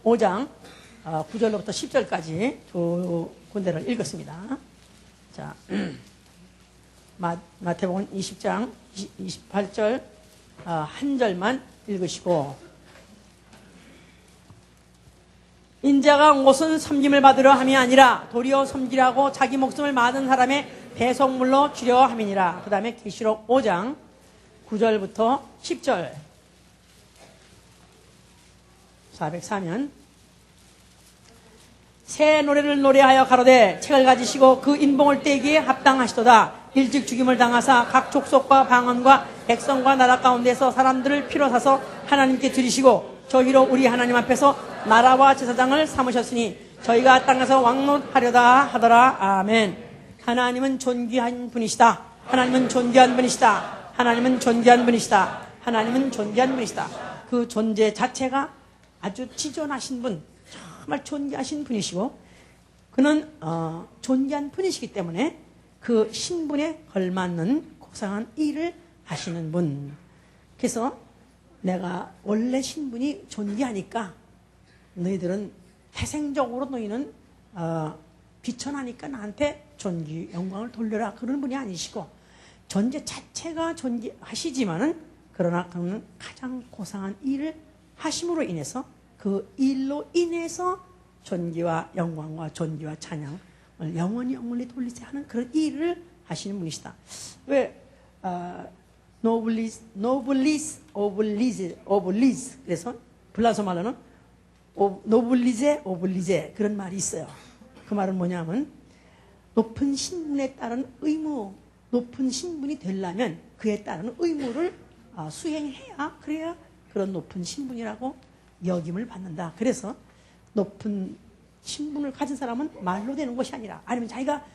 5장 9절로부터 10절까지 두 군데를 읽었습니다. 자, 마태복음 20장 28절 한 절만 읽으시고, 인자가 온 곳은 섬김을 받으려 함이 아니라 도리어 섬기라고 자기 목숨을 많은 사람의 배속물로 주려 함이니라. 그 다음에 계시록 5장 9절부터 10절 404면 새 노래를 노래하여 가로되 책을 가지시고 그 인봉을 떼기에 합당하시도다. 일찍 죽임을 당하사 각 족속과 방언과 백성과 나라 가운데서 사람들을 피로 사서 하나님께 드리시고 저희로 우리 하나님 앞에서 나라와 제사장을 삼으셨으니 저희가 땅에서 왕노하려다 하더라. 아멘. 하나님은 존귀한 분이시다. 하나님은 존귀한 분이시다. 하나님은 존귀한 분이시다. 하나님은 존귀한 분이시다. 그 존재 자체가 아주 지존하신 분, 정말 존귀하신 분이시고, 그는 존귀한 분이시기 때문에 그 신분에 걸맞는 고상한 일을 하시는 분. 그래서 내가 원래 신분이 존귀하니까 너희들은 태생적으로 너희는 비천하니까 나한테 존귀 영광을 돌려라, 그런 분이 아니시고, 존재 자체가 존귀하시지만은 그러나 그는 가장 고상한 일을 하심으로 인해서 그 일로 인해서 존귀와 영광과 존귀와 찬양을 영원히 돌리지 하는 그런 일을 하시는 분이시다. 왜 noblesse of liz, 그래서 불란서 말로는 noblesse of liz, 그런 말이 있어요. 그 말은 뭐냐면 높은 신분에 따른 의무, 높은 신분이 되려면 그에 따른 의무를 수행해야, 그래야 그런 높은 신분이라고 여김을 받는다. 그래서 높은 신분을 가진 사람은 말로 되는 것이 아니라, 아니면 자기가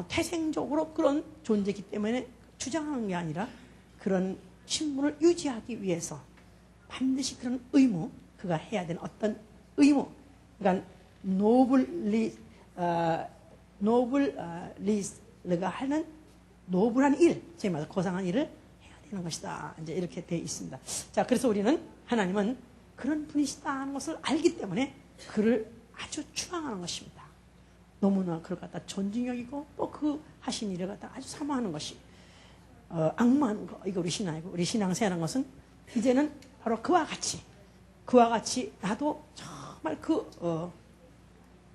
태생적으로 그런 존재이기 때문에 주장하는 게 아니라, 그런 신분을 유지하기 위해서 반드시 그런 의무, 그가 해야 되는 어떤 의무, 그러니까 노블리스가 하는 노블한 일, 즉 말해서 고상한 일을 해야 되는 것이다. 이제 이렇게 되어 있습니다. 자, 그래서 우리는 하나님은 그런 분이시다 하는 것을 알기 때문에 그를 아주 추앙하는 것입니다. 너무나 그를 갖다 존중히 여기고 또 그 하신 일을 갖다 아주 사모하는 것이 악무하는 거, 이거 우리 신앙이고, 우리 신앙생활하는 것은 이제는 바로 그와 같이 나도 정말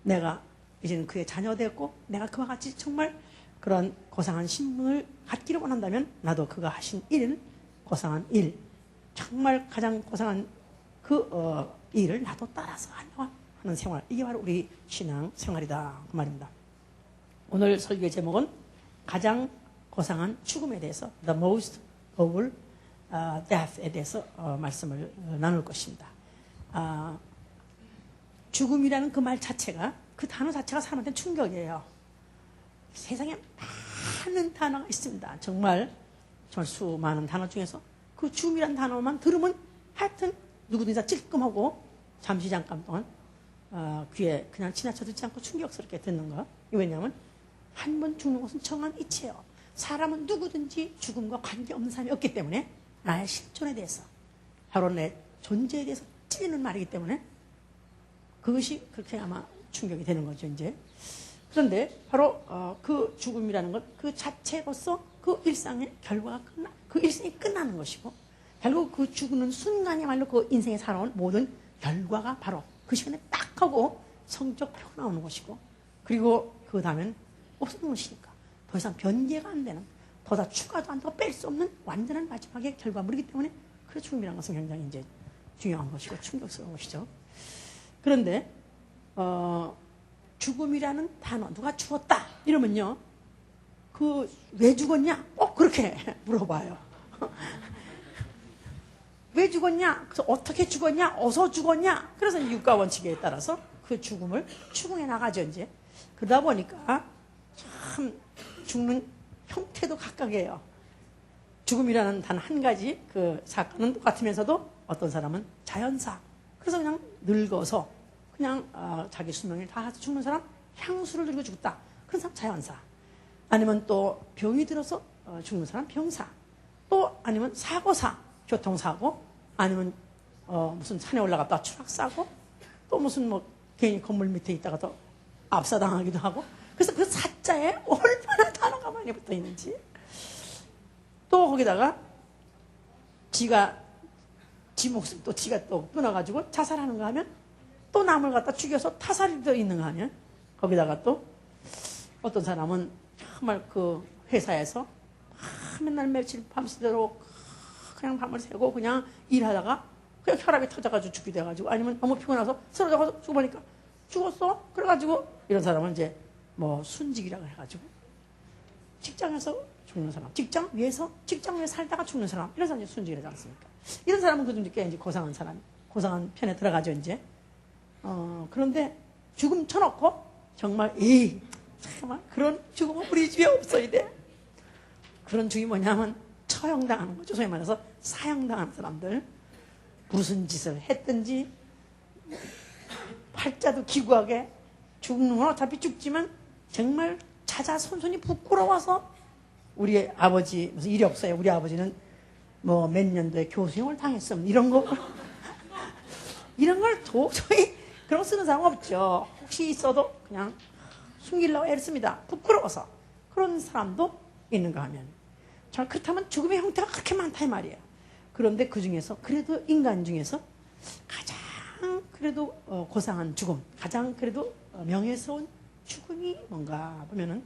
내가 이제는 그의 자녀 되었고, 내가 그와 같이 정말 그런 고상한 신분을 갖기를 원한다면 나도 그가 하신 일, 고상한 일, 정말 가장 고상한 그 일을 나도 따라서 하려고 하는 생활, 이게 바로 우리 신앙 생활이다, 그 말입니다. 오늘 설교의 제목은 가장 고상한 죽음에 대해서, the most noble death에 대해서 말씀을 나눌 것입니다. 죽음이라는 그 말 자체가, 그 단어 자체가 사람한테 충격이에요. 세상에 많은 단어가 있습니다. 정말 수많은 단어 중에서 그 죽음이라는 단어만 들으면 하여튼 누구든지 다 찔끔하고 잠깐 동안 귀에 그냥 지나쳐 듣지 않고 충격스럽게 듣는 거. 왜냐하면 한 번 죽는 것은 정한 이치예요. 사람은 누구든지 죽음과 관계없는 사람이 없기 때문에 나의 실존에 대해서, 바로 내 존재에 대해서 찌르는 말이기 때문에 그것이 그렇게 아마 충격이 되는 거죠, 이제. 그런데 바로 그 죽음이라는 것, 그 자체로서 그 일상의 결과가 그 일생이 끝나는 것이고, 결국 그 죽는 순간이야말로 그 인생에 살아온 모든 결과가 바로 그 시간에 딱 하고 성적 펴고 나오는 것이고, 그리고 그 다음엔 없는 것이니까 더 이상 변개가 안 되는, 더다 추가도 안 되고 뺄 수 없는 완전한 마지막의 결과물이기 때문에 그 죽음이라는 것은 굉장히 이제 중요한 것이고 충격스러운 것이죠. 그런데 죽음이라는 단어, 누가 죽었다 이러면요, 그 왜 죽었냐 꼭 그렇게 물어봐요. 왜 죽었냐, 그래서 어떻게 죽었냐, 어서 죽었냐. 그래서 육가 원칙에 따라서 그 죽음을 추궁해 나가죠, 이제. 그러다 보니까 참 죽는 형태도 각각이에요. 죽음이라는 단 한 가지 그 사건은 똑같으면서도 어떤 사람은 자연사, 그래서 그냥 늙어서 그냥 자기 수명을 다해서 죽는 사람, 향수를 들고 죽었다, 그런 사람 자연사. 아니면 또 병이 들어서 죽는 사람 병사, 또 아니면 사고사, 교통사고, 아니면 무슨 산에 올라갔다 추락사고, 또 무슨 뭐 괜히 건물 밑에 있다가 또 압사당하기도 하고. 그래서 그 사자에 얼마나 단어가 많이 붙어 있는지. 또 거기다가 지 목숨 또 지가 또 끊어가지고 자살하는가 하면, 또 남을 갖다 죽여서 타살이 더 있는가 하면, 거기다가 또 어떤 사람은 정말 그 회사에서 맨날 며칠 밤새도록 그냥 밤을 새고 그냥 일하다가 그냥 혈압이 터져가지고 죽게 돼가지고, 아니면 너무 피곤해서 쓰러져서 죽어보니까 죽었어. 그래가지고 이런 사람은 이제 뭐 순직이라고 해가지고 직장에서 죽는 사람, 직장 위에서 살다가 죽는 사람, 이런 사람이 순직이라지 않습니까? 이런 사람은 그중 꽤 이제 고상한 사람, 고상한 편에 들어가죠 이제. 그런데 죽음 쳐놓고 정말 정말 그런 죽음은 우리 집에 없어야 돼. 그런 죽이 뭐냐면 처형당하는 거죠. 소위 말해서 사형당하는 사람들. 무슨 짓을 했든지 팔자도 기구하게 죽는 건 어차피 죽지만 정말 자자손손이 부끄러워서. 우리 아버지 무슨 일이 없어요. 우리 아버지는 뭐 몇 년도에 교수형을 당했으면 이런 거 이런 걸 도저히 그런 거 쓰는 사람 없죠. 혹시 있어도 그냥 숨기려고 애를 씁니다. 부끄러워서. 그런 사람도 있는가 하면, 자, 그렇다면 죽음의 형태가 그렇게 많다 이 말이에요. 그런데 그 중에서 그래도 인간 중에서 가장 그래도 고상한 죽음, 가장 그래도 명예스러운 죽음이 뭔가 보면은,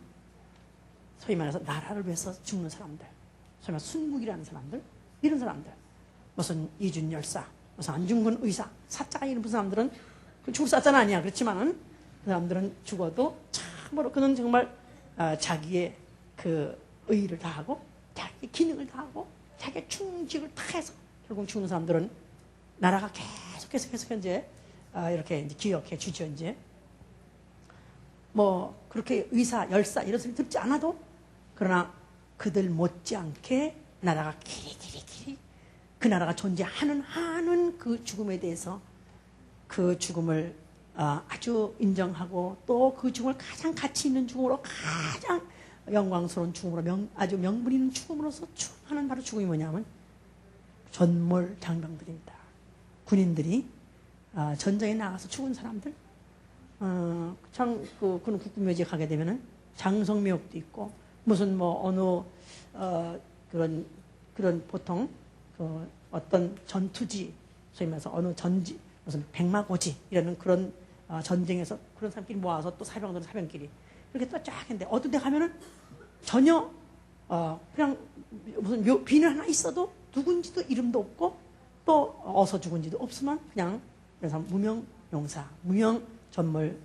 소위 말해서 나라를 위해서 죽는 사람들, 소위 말해서 순국이라는 사람들, 이런 사람들, 무슨 이준 열사, 무슨 안중근 의사, 사자가 이런 사람들은 죽을 사자는 아니야. 그렇지만은 그 사람들은 죽어도 참으로 그는 정말 자기의 그 의의를 다하고 자기의 기능을 다하고 자기의 충직을 다해서 결국 죽는 사람들은 나라가 계속해서 이제 이렇게 이제 기억해 주죠. 이제 뭐 그렇게 의사, 열사 이런 소리 듣지 않아도, 그러나 그들 못지않게 나라가 길이 그 나라가 존재하는 한은 그 죽음에 대해서 그 죽음을 아주 인정하고, 또 그 죽음을 가장 가치 있는 죽음으로, 가장 영광스러운 죽음으로, 아주 명분 있는 죽음으로서 추앙하는 바로 죽음이 뭐냐면 전몰 장병들입니다. 군인들이 전장에 나가서 죽은 사람들. 그는 국군묘지에 가게 되면은 장성묘역도 있고, 무슨 뭐 어느 그런 보통 그 어떤 전투지, 소위 말해서 어느 전지, 무슨 백마고지 이라는 그런 전쟁에서 그런 사람끼리 모아서 또 사병들은 사병끼리 이렇게 또 쫙 했는데, 어떤 데 가면은 전혀 그냥 무슨 비늘 하나 있어도 누군지도 이름도 없고, 또 어서 죽은지도 없으면 그냥 그래서 무명 용사, 무명 전몰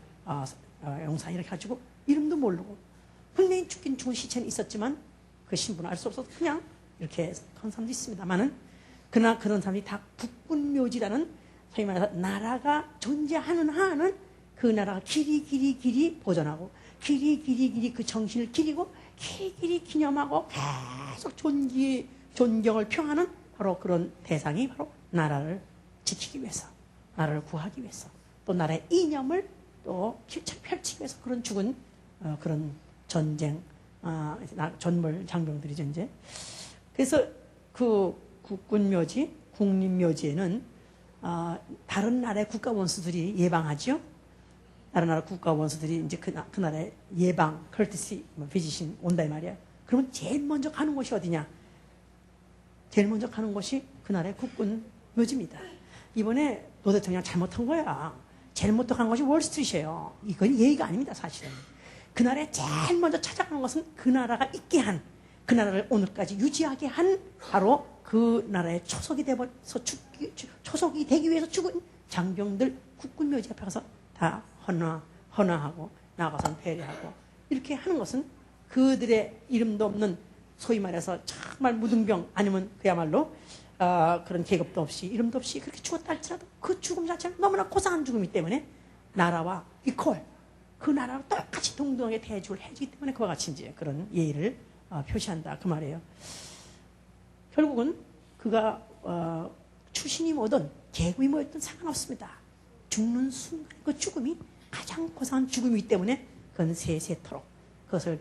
용사 이렇게 가지고 이름도 모르고, 분명히 죽긴 죽은 시체는 있었지만 그 신분을 알 수 없어서 그냥 이렇게 그런 사람도 있습니다만은, 그러나 그런 사람이 다 국군묘지라는, 소위 말해서 나라가 존재하는 한은 그 나라가 길이 보존하고, 길이 그 정신을 기리고, 길이 기념하고, 계속 존경을 표하는 바로 그런 대상이 바로 나라를 지키기 위해서, 나라를 구하기 위해서, 또 나라의 이념을 또 펼치기 위해서 그런 죽은 그런 전쟁 전몰 장병들이죠 이제. 그래서 그 국군묘지, 국립묘지에는 다른 나라의 국가 원수들이 예방하죠. 다른 나라 국가 원수들이 이제 그 나라의 예방, 컬티시, 비지신 온다 이 말이야. 그러면 제일 먼저 가는 곳이 어디냐? 제일 먼저 가는 곳이 그 나라의 국군묘지입니다. 이번에 노 대통령 잘못한 거야. 제일 먼저 간 것이 월스트리트예요. 이건 예의가 아닙니다, 사실은. 그 나라에 제일 먼저 찾아가는 것은 그 나라가 있게 한, 그 나라를 오늘까지 유지하게 한 바로 그 나라의 초석이 초석이 되기 위해서 죽은 장병들 국군묘지 앞에 가서 다 헌화하고 나가서 배례하고 이렇게 하는 것은, 그들의 이름도 없는 소위 말해서 정말 무등병, 아니면 그야말로 그런 계급도 없이 이름도 없이 그렇게 죽었다 할지라도 그 죽음 자체는 너무나 고상한 죽음이기 때문에 나라와 이퀄, 그 나라와 똑같이 동등하게 대접을 해주기 때문에 그와 같이 이제 그런 예의를 표시한다 그 말이에요. 결국은 그가 출신이 뭐든 계급이 뭐였든 상관없습니다. 죽는 순간 그 죽음이 가장 고상한 죽음이기 때문에 그건 세세토록 그것을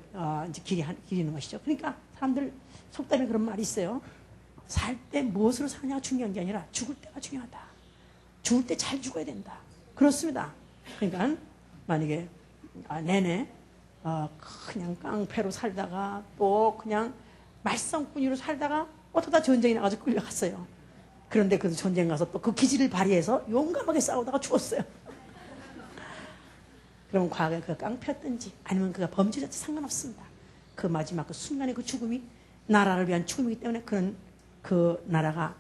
이제 기리는 것이죠. 그러니까 사람들 속담에 그런 말이 있어요. 살 때 무엇으로 사냐가 중요한 게 아니라 죽을 때가 중요하다. 죽을 때 잘 죽어야 된다. 그렇습니다. 그러니까 만약에 내내 그냥 깡패로 살다가 또 그냥 말썽꾼이로 살다가 어쩌다 전쟁이 나가지고 끌려갔어요. 그런데 그 전쟁 가서 또 그 기질을 발휘해서 용감하게 싸우다가 죽었어요. 그럼 과거에 그가 깡패였든지 아니면 그가 범죄자든지 상관없습니다. 그 마지막 그 순간의 그 죽음이 나라를 위한 죽음이기 때문에 그는 그 나라가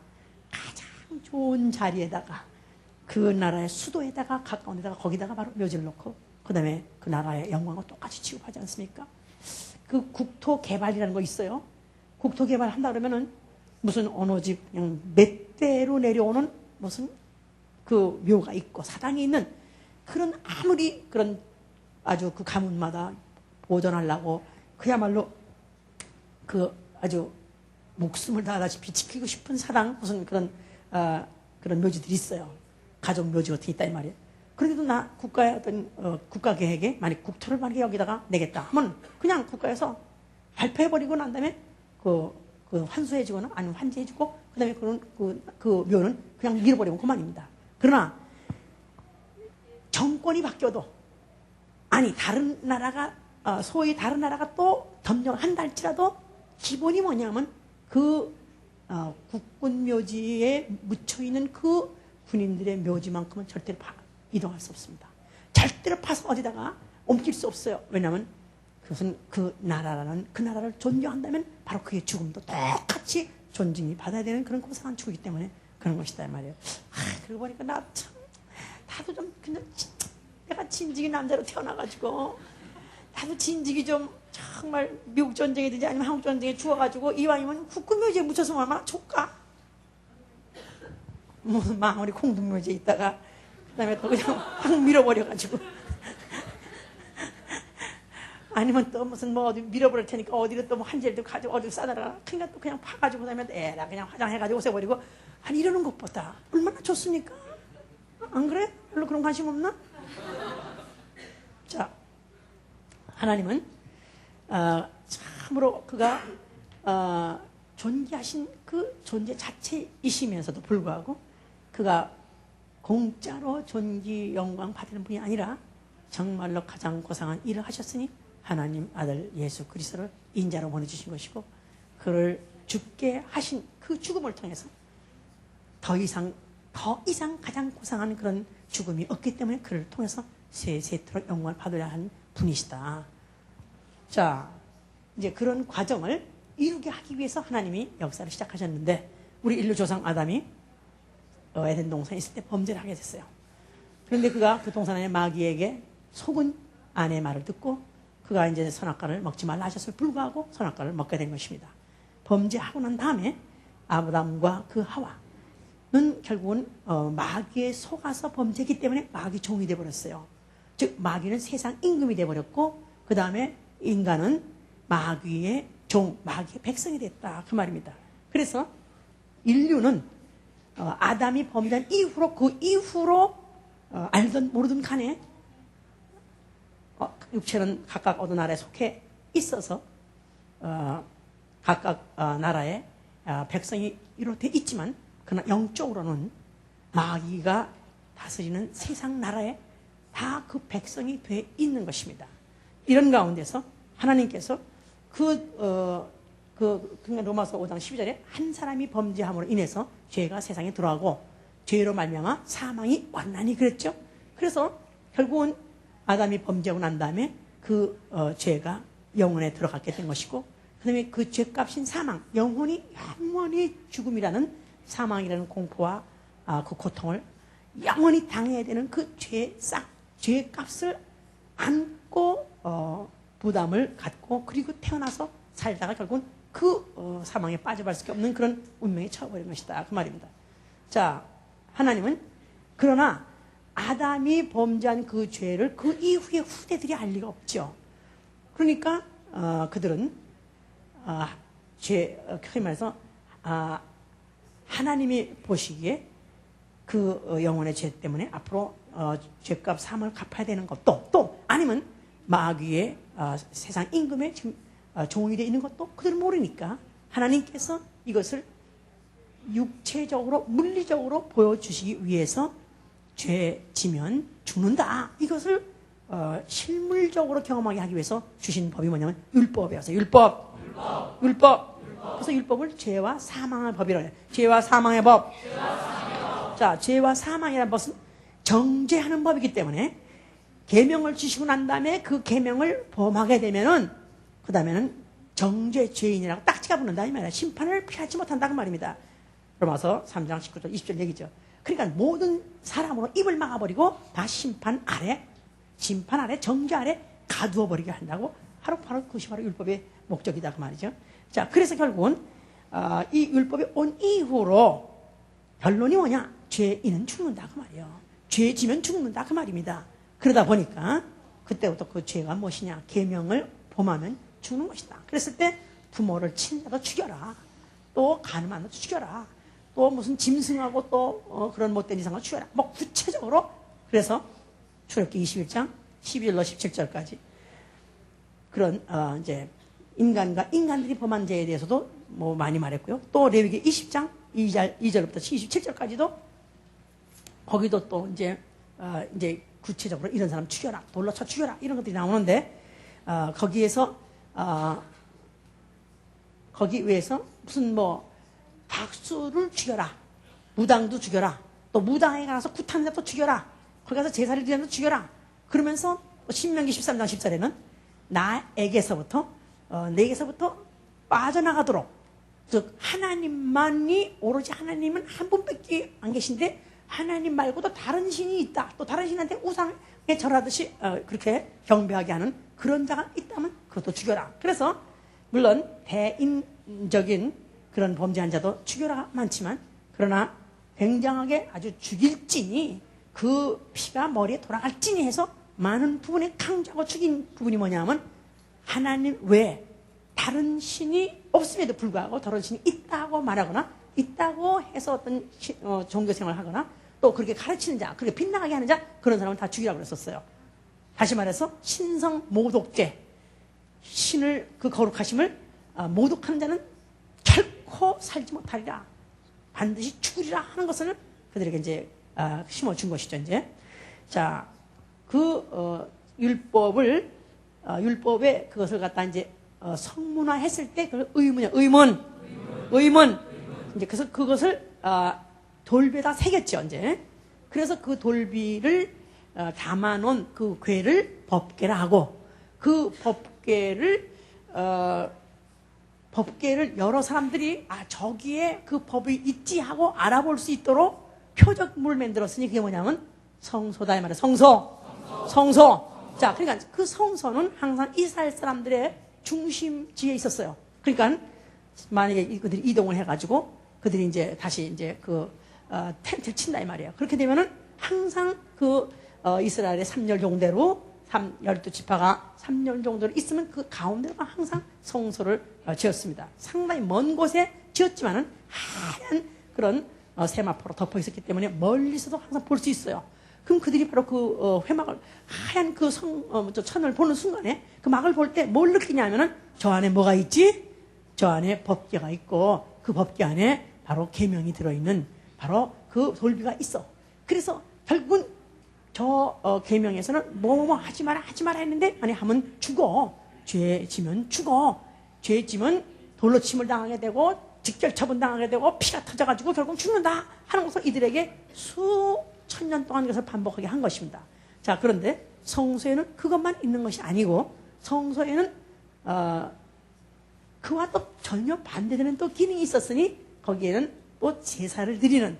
가장 좋은 자리에다가 그 나라의 수도에다가 가까운 데다가 거기다가 바로 묘지를 놓고 그 다음에 그 나라의 영광과 똑같이 취급하지 않습니까? 그 국토 개발이라는 거 있어요. 국토 개발 한다 그러면은 무슨 어느 집 그냥 몇 대로 내려오는 무슨 그 묘가 있고 사당이 있는 그런 아무리 그런 아주 그 가문마다 보존하려고 그야말로 그 아주 목숨을 다하다시피 지키고 싶은 사당 무슨 그런 그런 묘지들이 있어요. 가족 묘지 같은 게 있다 이 말이에요. 그런데도 나 국가의 어떤 국가 계획에 만약 국토를 만약에 여기다가 내겠다 하면 그냥 국가에서 발표해버리고 난 다음에 그 환수해주거나 아니면 환지해주고 그다음에 그 묘는 그냥 밀어버리면 그만입니다. 그러나 정권이 바뀌어도 아니 다른 나라가 소위 다른 나라가 또 점령을 한다 할지라도 기본이 뭐냐면 그 국군 묘지에 묻혀있는 그 군인들의 묘지만큼은 절대로 이동할 수 없습니다. 절대로 파서 어디다가 옮길 수 없어요. 왜냐하면 그것은 그 나라라는 그 나라를 존경한다면 바로 그의 죽음도 똑같이 존중이 받아야 되는 그런 고상한 죽이기 때문에 그런 것이다 말이에요. 그러고 보니까 나도 좀 그냥 내가 진직이 남자로 태어나가지고 나도 진직이 좀 정말 미국 전쟁이든지 아니면 한국 전쟁에 죽어가지고 이왕이면 국군묘지에 묻혀서 얼마나 좋까? 무슨 망원이 공동묘지에 있다가 그다음에 또 그냥 확 밀어버려가지고 아니면 또 무슨 뭐 어디 밀어버릴 테니까 어디를 또 뭐 한젤도 가지고 어디로 싸다가 그러니까 또 그냥 파가지고 그다음에 에라 그냥 화장해가지고 없애버리고 아니 이러는 것보다 얼마나 좋습니까? 안 그래? 별로 그런 관심 없나? 자, 하나님은 참으로 그가 존귀하신 그 존재 자체이시면서도 불구하고 그가 공짜로 존귀 영광 받는 분이 아니라 정말로 가장 고상한 일을 하셨으니 하나님 아들 예수 그리스도를 인자로 보내주신 것이고 그를 죽게 하신 그 죽음을 통해서 더 이상 가장 고상한 그런 죽음이 없기 때문에 그를 통해서 세세토록 영광을 받으려 하는 분이시다. 자, 이제 그런 과정을 이루게 하기 위해서 하나님이 역사를 시작하셨는데 우리 인류 조상 아담이 에덴 동산에 있을 때 범죄를 하게 됐어요. 그런데 그가 그 동산 안에 마귀에게 속은 아내의 말을 듣고 그가 이제 선악과를 먹지 말라 하셨을 불구하고 선악과를 먹게 된 것입니다. 범죄하고 난 다음에 아담과 그 하와는 결국은 마귀에 속아서 범죄했기 때문에 마귀 종이 되어버렸어요. 즉 마귀는 세상 임금이 되어버렸고 그 다음에 인간은 마귀의 종, 마귀의 백성이 됐다 그 말입니다. 그래서 인류는 아담이 범죄한 이후로 그 이후로 알든 모르든 간에 육체는 각각 어느 나라에 속해 있어서 각각 나라의 백성이 이루어져 있지만 그러나 영적으로는 마귀가 다스리는 세상 나라에 다 그 백성이 돼 있는 것입니다. 이런 가운데서 하나님께서 로마서 5장 12절에 한 사람이 범죄함으로 인해서 죄가 세상에 들어가고 죄로 말미암아 사망이 왔나니 그랬죠. 그래서 결국은 아담이 범죄하고 난 다음에 그 죄가 영혼에 들어갔게 된 것이고 그 다음에 그 죄값인 사망, 영원히 죽음이라는 사망이라는 공포와 그 고통을 영원히 당해야 되는 그 죄값을 안고 부담을 갖고 그리고 태어나서 살다가 결국은 그 사망에 빠져갈 수밖에 없는 그런 운명에 처해버린 것이다 그 말입니다. 자, 하나님은 그러나 아담이 범죄한 그 죄를 그 이후에 후대들이 알 리가 없죠. 그러니까 그들은 크게 말해서 하나님이 보시기에 그 영혼의 죄 때문에 앞으로 죄값 사망을 갚아야 되는 것도 또 아니면 마귀의 세상 임금의 지금 종이 되어 있는 것도 그들은 모르니까 하나님께서 이것을 육체적으로 물리적으로 보여주시기 위해서 죄 지면 죽는다. 이것을 실물적으로 경험하게 하기 위해서 주신 법이 뭐냐면 율법이어서 율법. 그래서 율법을 죄와 사망의 법이라고 해요. 죄와 사망의 법. 자, 죄와 사망이라는 것은 정죄하는 법이기 때문에 계명을 주시고 난 다음에 그 계명을 범하게 되면은 그 다음에는 정죄 죄인이라고 딱지가 붙는다 이 말이야. 심판을 피하지 못한다는 말입니다. 로마서 3장 19절 20절 얘기죠. 그러니까 모든 사람으로 입을 막아버리고 다 심판 아래 정죄 아래 가두어 버리게 한다고 바로 그것이 바로 율법의 목적이다 그 말이죠. 자, 그래서 결국은 이 율법이 온 이후로 결론이 뭐냐? 죄인은 죽는다 그 말이에요. 죄 지면 죽는다 그 말입니다. 그러다 보니까 그때부터 그 죄가 무엇이냐? 계명을 범하면 죽는 것이다. 그랬을 때 부모를 친자도 죽여라. 또 가늠한 자도 죽여라. 또 무슨 짐승하고 또 그런 못된 이상을 죽여라. 뭐 구체적으로 그래서 출애굽기 21장 12절로 17절까지 그런 이제 인간들이 범한 죄에 대해서도 뭐 많이 말했고요. 또 레위기 20장 2절부터 27절까지도 거기도 또 이제 구체적으로 이런 사람 죽여라, 돌로 쳐 죽여라 이런 것들이 나오는데 거기에서 거기 위해서 무슨 뭐 박수를 죽여라, 무당도 죽여라, 또 무당에 가서 굿한 자도 죽여라, 거기 가서 제사를 드리는 자도 죽여라. 그러면서 신명기 13장 14절에는 내게서부터 빠져나가도록, 즉 하나님만이 오로지 하나님은 한 분밖에 안 계신데 하나님 말고도 다른 신이 있다. 또 다른 신한테 우상에 절하듯이 그렇게 경배하게 하는 그런 자가 있다면 그것도 죽여라. 그래서 물론 대인적인 그런 범죄한 자도 죽여라 많지만 그러나 굉장하게 아주 죽일 찐이 그 피가 머리에 돌아갈 찐이 해서 많은 부분에 강조하고 죽인 부분이 뭐냐면 하나님 외에 다른 신이 없음에도 불구하고 다른 신이 있다고 말하거나 있다고 해서 어떤 종교 생활을 하거나 또 그렇게 가르치는 자, 그렇게 빗나가게 하는 자, 그런 사람은 다 죽이라고 그랬었어요. 다시 말해서 신성 모독죄, 신을 그 거룩하심을 모독하는 자는 결코 살지 못하리라, 반드시 죽으리라 하는 것을 그들에게 이제 심어준 것이죠. 이제 자, 그 율법에 그것을 갖다 이제 성문화했을 때 그 의문. 이제 그래서 그것을 돌배에다 새겼죠. 이제 그래서 그 돌비를 담아놓은 그 궤를 법궤라 하고, 그 법궤를 여러 사람들이 저기에 그 법이 있지 하고 알아볼 수 있도록 표적물을 만들었으니 그게 뭐냐면 성소다 이 말이에요. 성소. 자, 그러니까 그 성소는 항상 이스라엘 사람들의 중심지에 있었어요. 그러니까 만약에 그들이 이동을 해가지고 그들이 이제 다시 이제 텐트를 친다 이 말이에요. 그렇게 되면은 항상 이스라엘의 3열 정대로 12지파가 3년 정도로 있으면 그 가운데가 항상 성소를 지었습니다. 상당히 먼 곳에 지었지만은 하얀 그런 세마포로 덮어 있었기 때문에 멀리서도 항상 볼 수 있어요. 그럼 그들이 바로 그 회막을, 하얀 천을 보는 순간에 그 막을 볼 때 뭘 느끼냐면은 저 안에 뭐가 있지? 저 안에 법궤가 있고 그 법궤 안에 바로 계명이 들어있는 바로 그 돌비가 있어. 그래서 결국은 저 계명에서는 뭐뭐 하지 마라 했는데 아니 하면 죽어. 죄 지면 죽어. 죄 지면 돌로 침을 당하게 되고 직결 처분 당하게 되고 피가 터져가지고 결국 죽는다 하는 것을 이들에게 수천 년 동안 그것을 반복하게 한 것입니다. 자, 그런데 성소에는 그것만 있는 것이 아니고 성소에는 그와 또 전혀 반대되는 또 기능이 있었으니 거기에는 또 제사를 드리는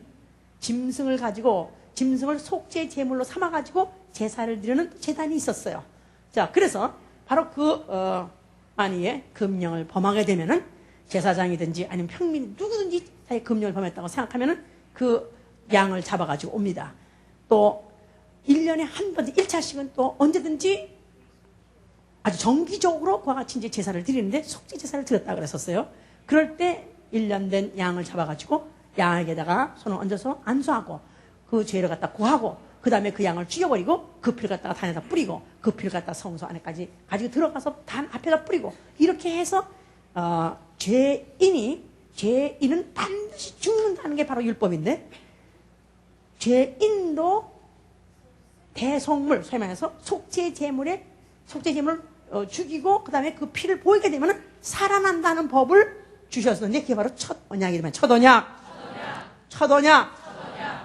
짐승을 가지고 짐승을 속죄 제물로 삼아가지고 제사를 드리는 제단이 있었어요. 자, 그래서 바로 만약에 금령을 범하게 되면은 제사장이든지 아니면 평민 누구든지 자기 금령을 범했다고 생각하면은 그 양을 잡아가지고 옵니다. 또 1년에 한 번, 1차씩은 또 언제든지 아주 정기적으로 그와 같이 이제 제사를 드리는데 속죄 제사를 드렸다 그랬었어요. 그럴 때 1년 된 양을 잡아가지고 양에게다가 손을 얹어서 안수하고 그 죄를 갖다 구하고 그 다음에 그 양을 죽여버리고 그 피를 갖다가 단에다 뿌리고 그 피를 갖다 성소 안에까지 가지고 들어가서 단 앞에다 뿌리고 이렇게 해서 죄인은 반드시 죽는다는 게 바로 율법인데 죄인도 대속물, 소위 말해서 속죄 제물을 죽이고 그 다음에 그 피를 보이게 되면 살아난다는 법을 주셨었는데 그게 바로 첫 언약이라면 첫 언약.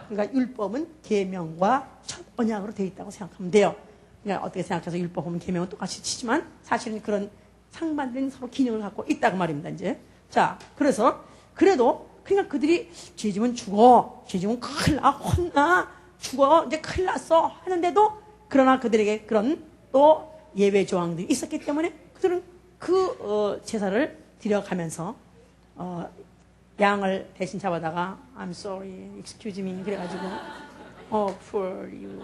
그러니까 율법은 계명과 첫 언약으로 되어 있다고 생각하면 돼요. 그러니까 어떻게 생각해서 율법은 계명은 똑같이 치지만 사실은 그런 상반된 서로 기능을 갖고 있다고 말입니다. 이제 자 그래서 그래도 그러니까 그들이 죄지면 죽어, 죄지면 큰일 나, 혼나, 죽어, 이제 큰일 났어 하는데도 그러나 그들에게 그런 또 예외 조항들이 있었기 때문에 그들은 그 제사를 드려가면서 양을 대신 잡아다가 I'm sorry, excuse me 그래가지고 for you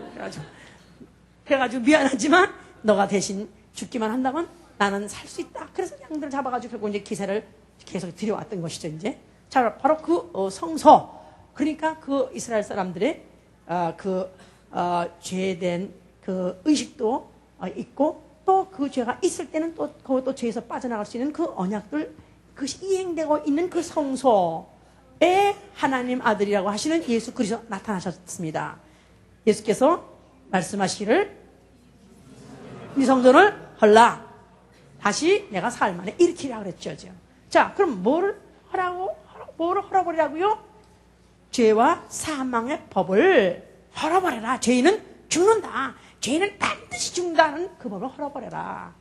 그래가지고 미안하지만 너가 대신 죽기만 한다면 나는 살 수 있다. 그래서 양들을 잡아가지고 결국 이제 기세를 계속 드려왔던 것이죠. 이제 자 바로 그 성소 그러니까 그 이스라엘 사람들의 죄된 그 의식도 있고 또 그 죄가 있을 때는 또 그것도 죄에서 빠져나갈 수 있는 그 언약들 그것이 이행되고 있는 그 성소에 하나님 아들이라고 하시는 예수 그리스도 나타나셨습니다. 예수께서 말씀하시기를 이 성전을 헐라 다시 내가 사흘 만에 일으키라 그랬죠. 자 그럼 뭐를 헐어버리라고요? 죄와 사망의 법을 헐어버려라. 죄인은 죽는다. 죄인은 반드시 죽는다는 그 법을 헐어버려라.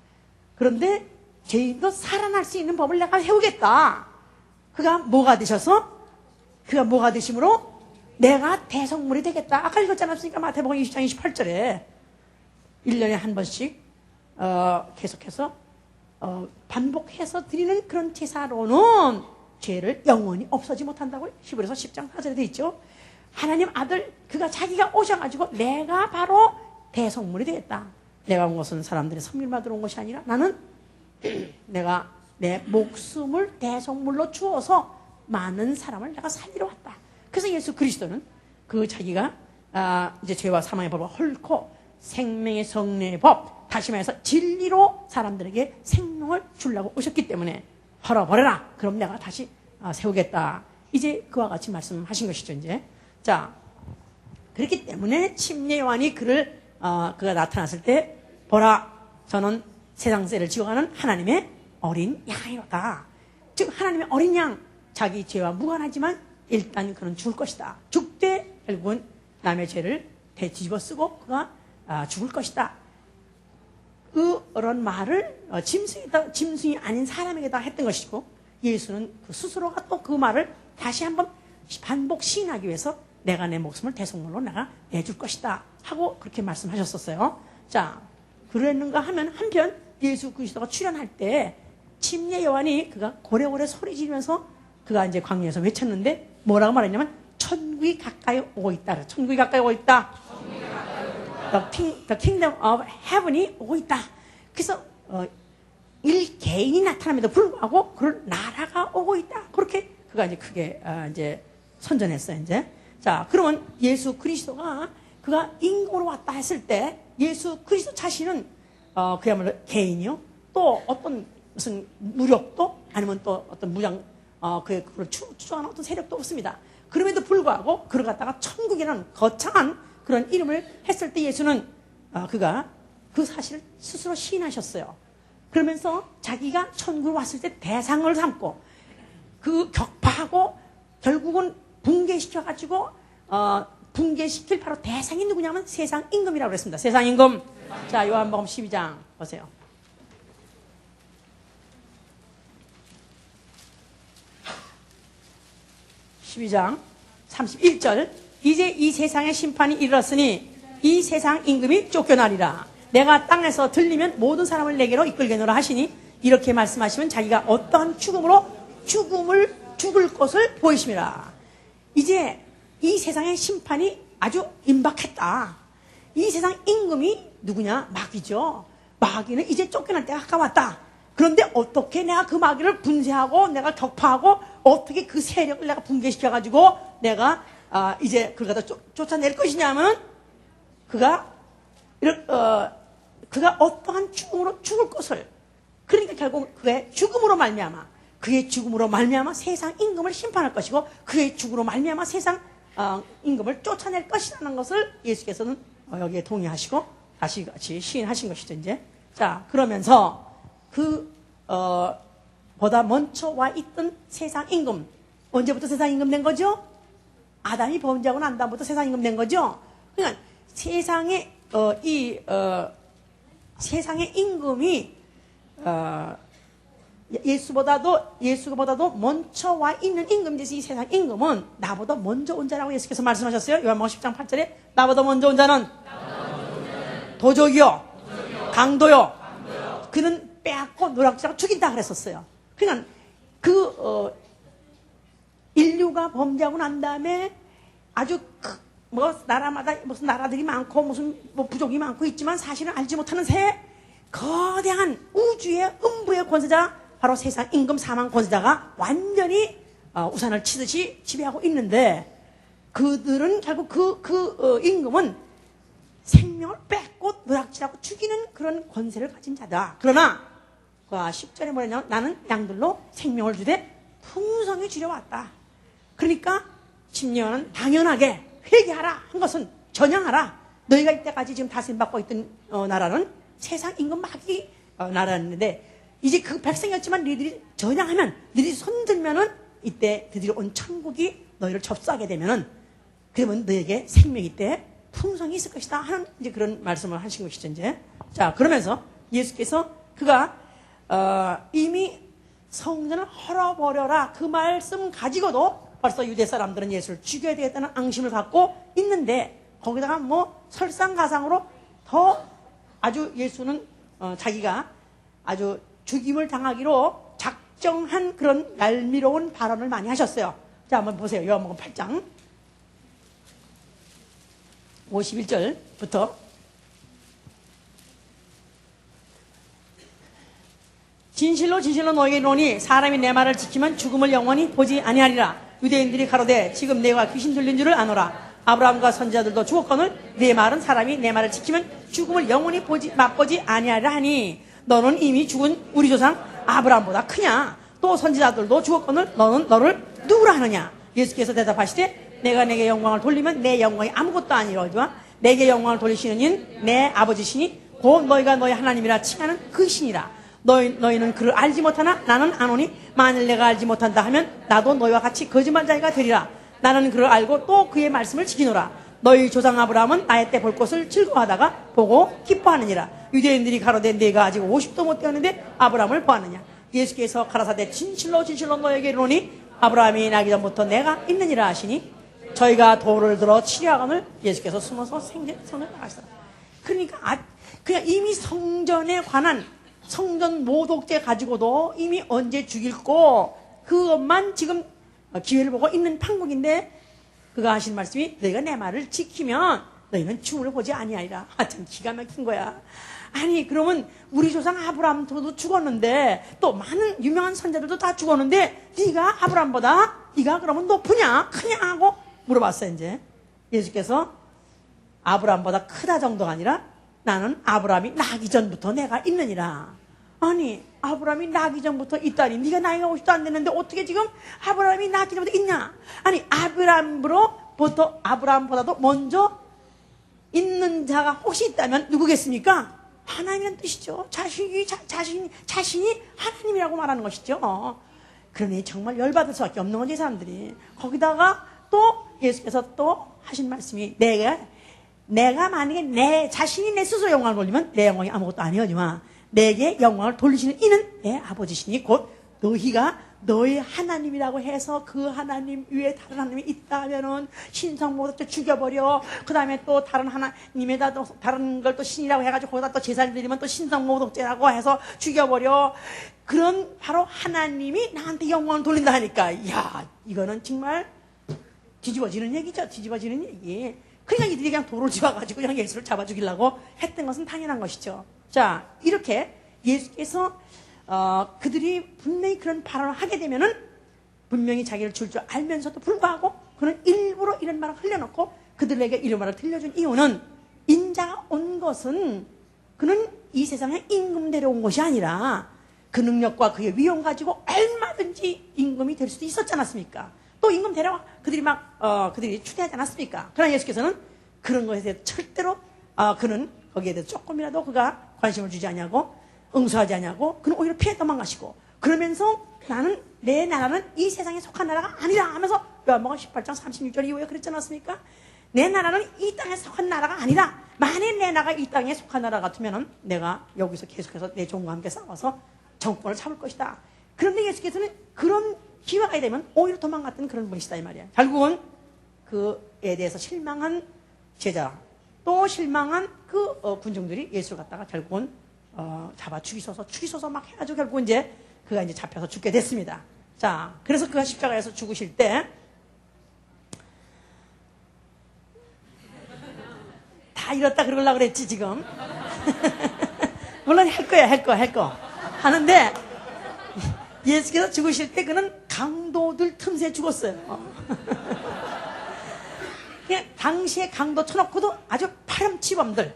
그런데 죄인도 살아날 수 있는 법을 내가 세우겠다. 그가 뭐가 되심으로 내가 대성물이 되겠다. 아까 읽었지 않았습니까? 마태복음 20장 28절에 1년에 한 번씩 계속해서 반복해서 드리는 그런 제사로는 죄를 영원히 없어지지 못한다고 히브리서 10장 4절에 되어 있죠. 하나님 아들 그가 자기가 오셔가지고 내가 바로 대성물이 되겠다. 내가 온 것은 사람들의 섬기를 받으러 온 것이 아니라 나는 내가 내 목숨을 대성물로 주어서 많은 사람을 내가 살리러 왔다. 그래서 예수 그리스도는 그 자기가 이제 죄와 사망의 법을 헐고 생명의 성례의 법 다시 말해서 진리로 사람들에게 생명을 주려고 오셨기 때문에 헐어버려라. 그럼 내가 다시 세우겠다. 이제 그와 같이 말씀하신 것이죠. 이제 자 그렇기 때문에 침례 요한이 그가 나타났을 때 보라 저는 세상세를 지어가는 하나님의 어린 양이로다. 즉 하나님의 어린 양 자기 죄와 무관하지만 일단 그는 죽을 것이다. 죽되 결국은 남의 죄를 뒤집어 쓰고 그가 죽을 것이다. 그런 말을 짐승이 아닌 사람에게다 했던 것이고 예수는 그 스스로가 또 그 말을 다시 한번 반복 시인하기 위해서 내가 내 목숨을 대속물로 내가 내줄 것이다 하고 그렇게 말씀하셨었어요. 자 그랬는가 하면 한편 예수 그리스도가 출현할 때 침례 요한이 그가 고래고래 소리 지르면서 그가 이제 광야에서 외쳤는데 뭐라고 말했냐면 천국이 가까이 오고 있다. 천국이 가까이 오고 있다. The kingdom of heaven이 오고 있다. 그래서 개인이 나타남에도 불구하고 그런 나라가 오고 있다. 그렇게 그가 이제 크게 이제 선전했어요. 이제 자 그러면 예수 그리스도가 그가 인공으로 왔다 했을 때 예수 그리스도 자신은 그야말로 개인이요. 또 어떤 무슨 무력도 아니면 또 어떤 무장 그걸 추종하는 어떤 세력도 없습니다. 그럼에도 불구하고 그를 갖다가 천국이라는 거창한 그런 이름을 했을 때 예수는 그가 그 사실을 스스로 시인하셨어요. 그러면서 자기가 천국에 왔을 때 대상을 삼고 그 격파하고 결국은 붕괴시켜가지고 붕괴시킬 바로 대상이 누구냐면 세상 임금이라고 그랬습니다. 세상 임금. 자 요한복음 12장 보세요. 12장 31절 이제 이 세상의 심판이 이르렀으니 이 세상 임금이 쫓겨나리라. 내가 땅에서 들리면 모든 사람을 내게로 이끌게노라 하시니 이렇게 말씀하시면 자기가 어떠한 죽을 것을 보이심이라. 이제 이 세상의 심판이 아주 임박했다. 이 세상 임금이 누구냐? 마귀죠. 마귀는 이제 쫓겨날 때가 가까웠다. 그런데 어떻게 내가 그 마귀를 분쇄하고 내가 격파하고 어떻게 그 세력을 내가 붕괴시켜가지고 내가 이제 그걸 갖다 쫓아낼 것이냐면 그가 어떠한 죽음으로 죽을 것을 그러니까 결국 그의 죽음으로 말미암아 세상 임금을 심판할 것이고 그의 죽음으로 말미암아 세상 임금을 쫓아낼 것이라는 것을 예수께서는 여기에 동의하시고 다시 같이 시인하신 것이죠, 이제. 자, 그러면서 보다 먼저 와 있던 세상 임금, 언제부터 세상 임금 된 거죠? 아담이 범죄하고 난 다음부터 세상 임금 된 거죠? 그러니까 세상의, 세상의 임금이, 예수보다도 먼저 와 있는 임금이지. 이 세상 임금은 나보다 먼저 온 자라고 예수께서 말씀하셨어요. 요한복음 10장 8절에 나보다 먼저 온 자는 도적이요, 강도요, 그는 빼앗고 노략질하고 죽인다 그랬었어요. 그러니까 인류가 범죄하고 난 다음에 아주 나라마다 무슨 나라들이 많고 무슨 부족이 많고 있지만 사실은 알지 못하는 새 거대한 우주의 음부의 권세자, 바로 세상 임금 사망 권세자가 완전히 우산을 치듯이 지배하고 있는데, 그들은 결국 임금은 생명을 뺏고 노략질하고 죽이는 그런 권세를 가진 자다. 그러나 10절에 뭐냐면 나는 양들로 생명을 주되 풍성히 주려왔다. 그러니까 심리어는 당연하게 회개하라 한 것은 전향하라. 너희가 이때까지 지금 다스림받고 있던 나라는 세상 임금 마귀 나라였는데, 이제 그 백성이었지만 너희들이 전향하면, 너희들이 손들면은 이때 드디어 온 천국이 너희를 접수하게 되면은, 그러면 너에게 생명이 이때 풍성이 있을 것이다 하는 이제 그런 말씀을 하신 것이죠, 이제. 자, 그러면서 예수께서 그가 이미 성전을 헐어버려라 그 말씀 가지고도 벌써 유대 사람들은 예수를 죽여야 되겠다는 앙심을 갖고 있는데, 거기다가 설상가상으로 더 아주 예수는 자기가 아주 죽임을 당하기로 작정한 그런 얄미로운 발언을 많이 하셨어요. 자, 한번 보세요. 요한복음 8장 51절부터 진실로 진실로 너에게 이르노니 사람이 내 말을 지키면 죽음을 영원히 보지 아니하리라. 유대인들이 가로되 지금 내가 귀신 들린 줄을 아노라. 아브라함과 선지자들도 죽었거늘 내 말은 사람이 내 말을 지키면 죽음을 영원히 맛보지 아니하리라 하니, 너는 이미 죽은 우리 조상 아브라함보다 크냐? 또 선지자들도 죽었거늘 너는 너를 누구라 하느냐? 예수께서 대답하시되 내가 내게 영광을 돌리면 내 영광이 아무것도 아니로지만 내게 영광을 돌리시는 이는 내 아버지시니 곧 너희가 너희 하나님이라 칭하는 그 신이라. 너희는 그를 알지 못하나 나는 아노니 만일 내가 알지 못한다 하면 나도 너희와 같이 거짓말자가 되리라. 나는 그를 알고 또 그의 말씀을 지키노라. 너희 조상 아브라함은 나의 때 볼 것을 즐거워하다가 보고 기뻐하느니라. 유대인들이 가로되 내가 아직 50도 못 되었는데 아브라함을 보았느냐? 예수께서 가라사대 진실로 진실로 너에게 이르노니 아브라함이 나기 전부터 내가 있느니라 하시니, 저희가 돌을 들어 치려하거늘 예수께서 숨어서 성을 나가시더라. 그러니까 그냥 이미 성전에 관한 성전 모독죄 가지고도 이미 언제 죽일고 그것만 지금 기회를 보고 있는 판국인데, 그가 하신 말씀이 너희가 내 말을 지키면 너희는 죽음을 보지 아니하리라. 참 기가 막힌 거야. 아니, 그러면 우리 조상 아브라함도 죽었는데 또 많은 유명한 선자들도 다 죽었는데 네가 아브라함보다 네가 그러면 높으냐 크냐 하고 물어봤어요. 이제 예수께서 아브라함보다 크다 정도가 아니라 나는 아브라함이 나기 전부터 내가 있느니라. 아니, 아브라함이 나기 전부터 있다니, 네가 나이가 50도 안 됐는데 어떻게 지금 아브라함이 나기 전부터 있냐? 아니, 아브라함보다도 먼저 있는 자가 혹시 있다면 누구겠습니까? 하나님이라는 뜻이죠. 자신이 하나님이라고 말하는 것이죠. 그러니 정말 열받을 수밖에 없는 거지, 사람들이. 거기다가 또 예수께서 또 하신 말씀이, 내가 만약에 내 자신이 내 스스로 영광을 돌리면 내 영광이 아무것도 아니오지만 내게 영광을 돌리시는 이는 내 아버지시니 곧 너희가 너희 하나님이라고 해서 그 하나님 위에 다른 하나님이 있다면은 신성모독죄 죽여버려. 그 다음에 또 다른 하나님에다 또 다른 걸 또 신이라고 해가지고 거기다 또 제사를 드리면 또 신성모독죄라고 해서 죽여버려. 그런 바로 하나님이 나한테 영광을 돌린다 하니까, 이야, 이거는 정말 뒤집어지는 얘기죠. 뒤집어지는 얘기. 그러니까 이들이 그냥 돌을 집어가지고 그냥 예수를 잡아 죽이려고 했던 것은 당연한 것이죠. 자, 이렇게 예수께서 그들이 분명히 그런 발언을 하게 되면은 분명히 자기를 줄 줄 알면서도 불구하고 그는 일부러 이런 말을 흘려놓고 그들에게 이런 말을 들려준 이유는, 인자가 온 것은 그는 이 세상에 임금 데려온 것이 아니라 그 능력과 그의 위엄 가지고 얼마든지 임금이 될 수도 있었지 않았습니까? 또 임금 데려와 그들이 그들이 추대하지 않았습니까? 그러나 예수께서는 그런 것에 대해서 절대로 그는 거기에 대해서 조금이라도 그가 관심을 주지 않냐고 응수하지 않냐고 그는 오히려 피해 도망가시고 그러면서 나는 내 나라는 이 세상에 속한 나라가 아니라 하면서 요한복음 18장 36절 이후에 그랬지 않았습니까? 내 나라는 이 땅에 속한 나라가 아니라 만일 내 나라가 이 땅에 속한 나라 같으면 내가 여기서 계속해서 내 종과 함께 싸워서 정권을 잡을 것이다. 그런데 예수께서는 그런 기회가 되면 오히려 도망갔던 그런 분이시다 이 말이야. 결국은 그에 대해서 실망한 제자 또 실망한 그 군중들이 예수를 갖다가 결국은 잡아 죽이소서 막 해가지고 결국 이제 그가 이제 잡혀서 죽게 됐습니다. 자, 그래서 그가 십자가에서 죽으실 때 다 이렇다 그러려고 그랬지 지금. 물론 할 거야 하는데 예수께서 죽으실 때 그는 강도들 틈새에 죽었어요. 그냥 당시에 강도 쳐놓고도 아주 파렴치범들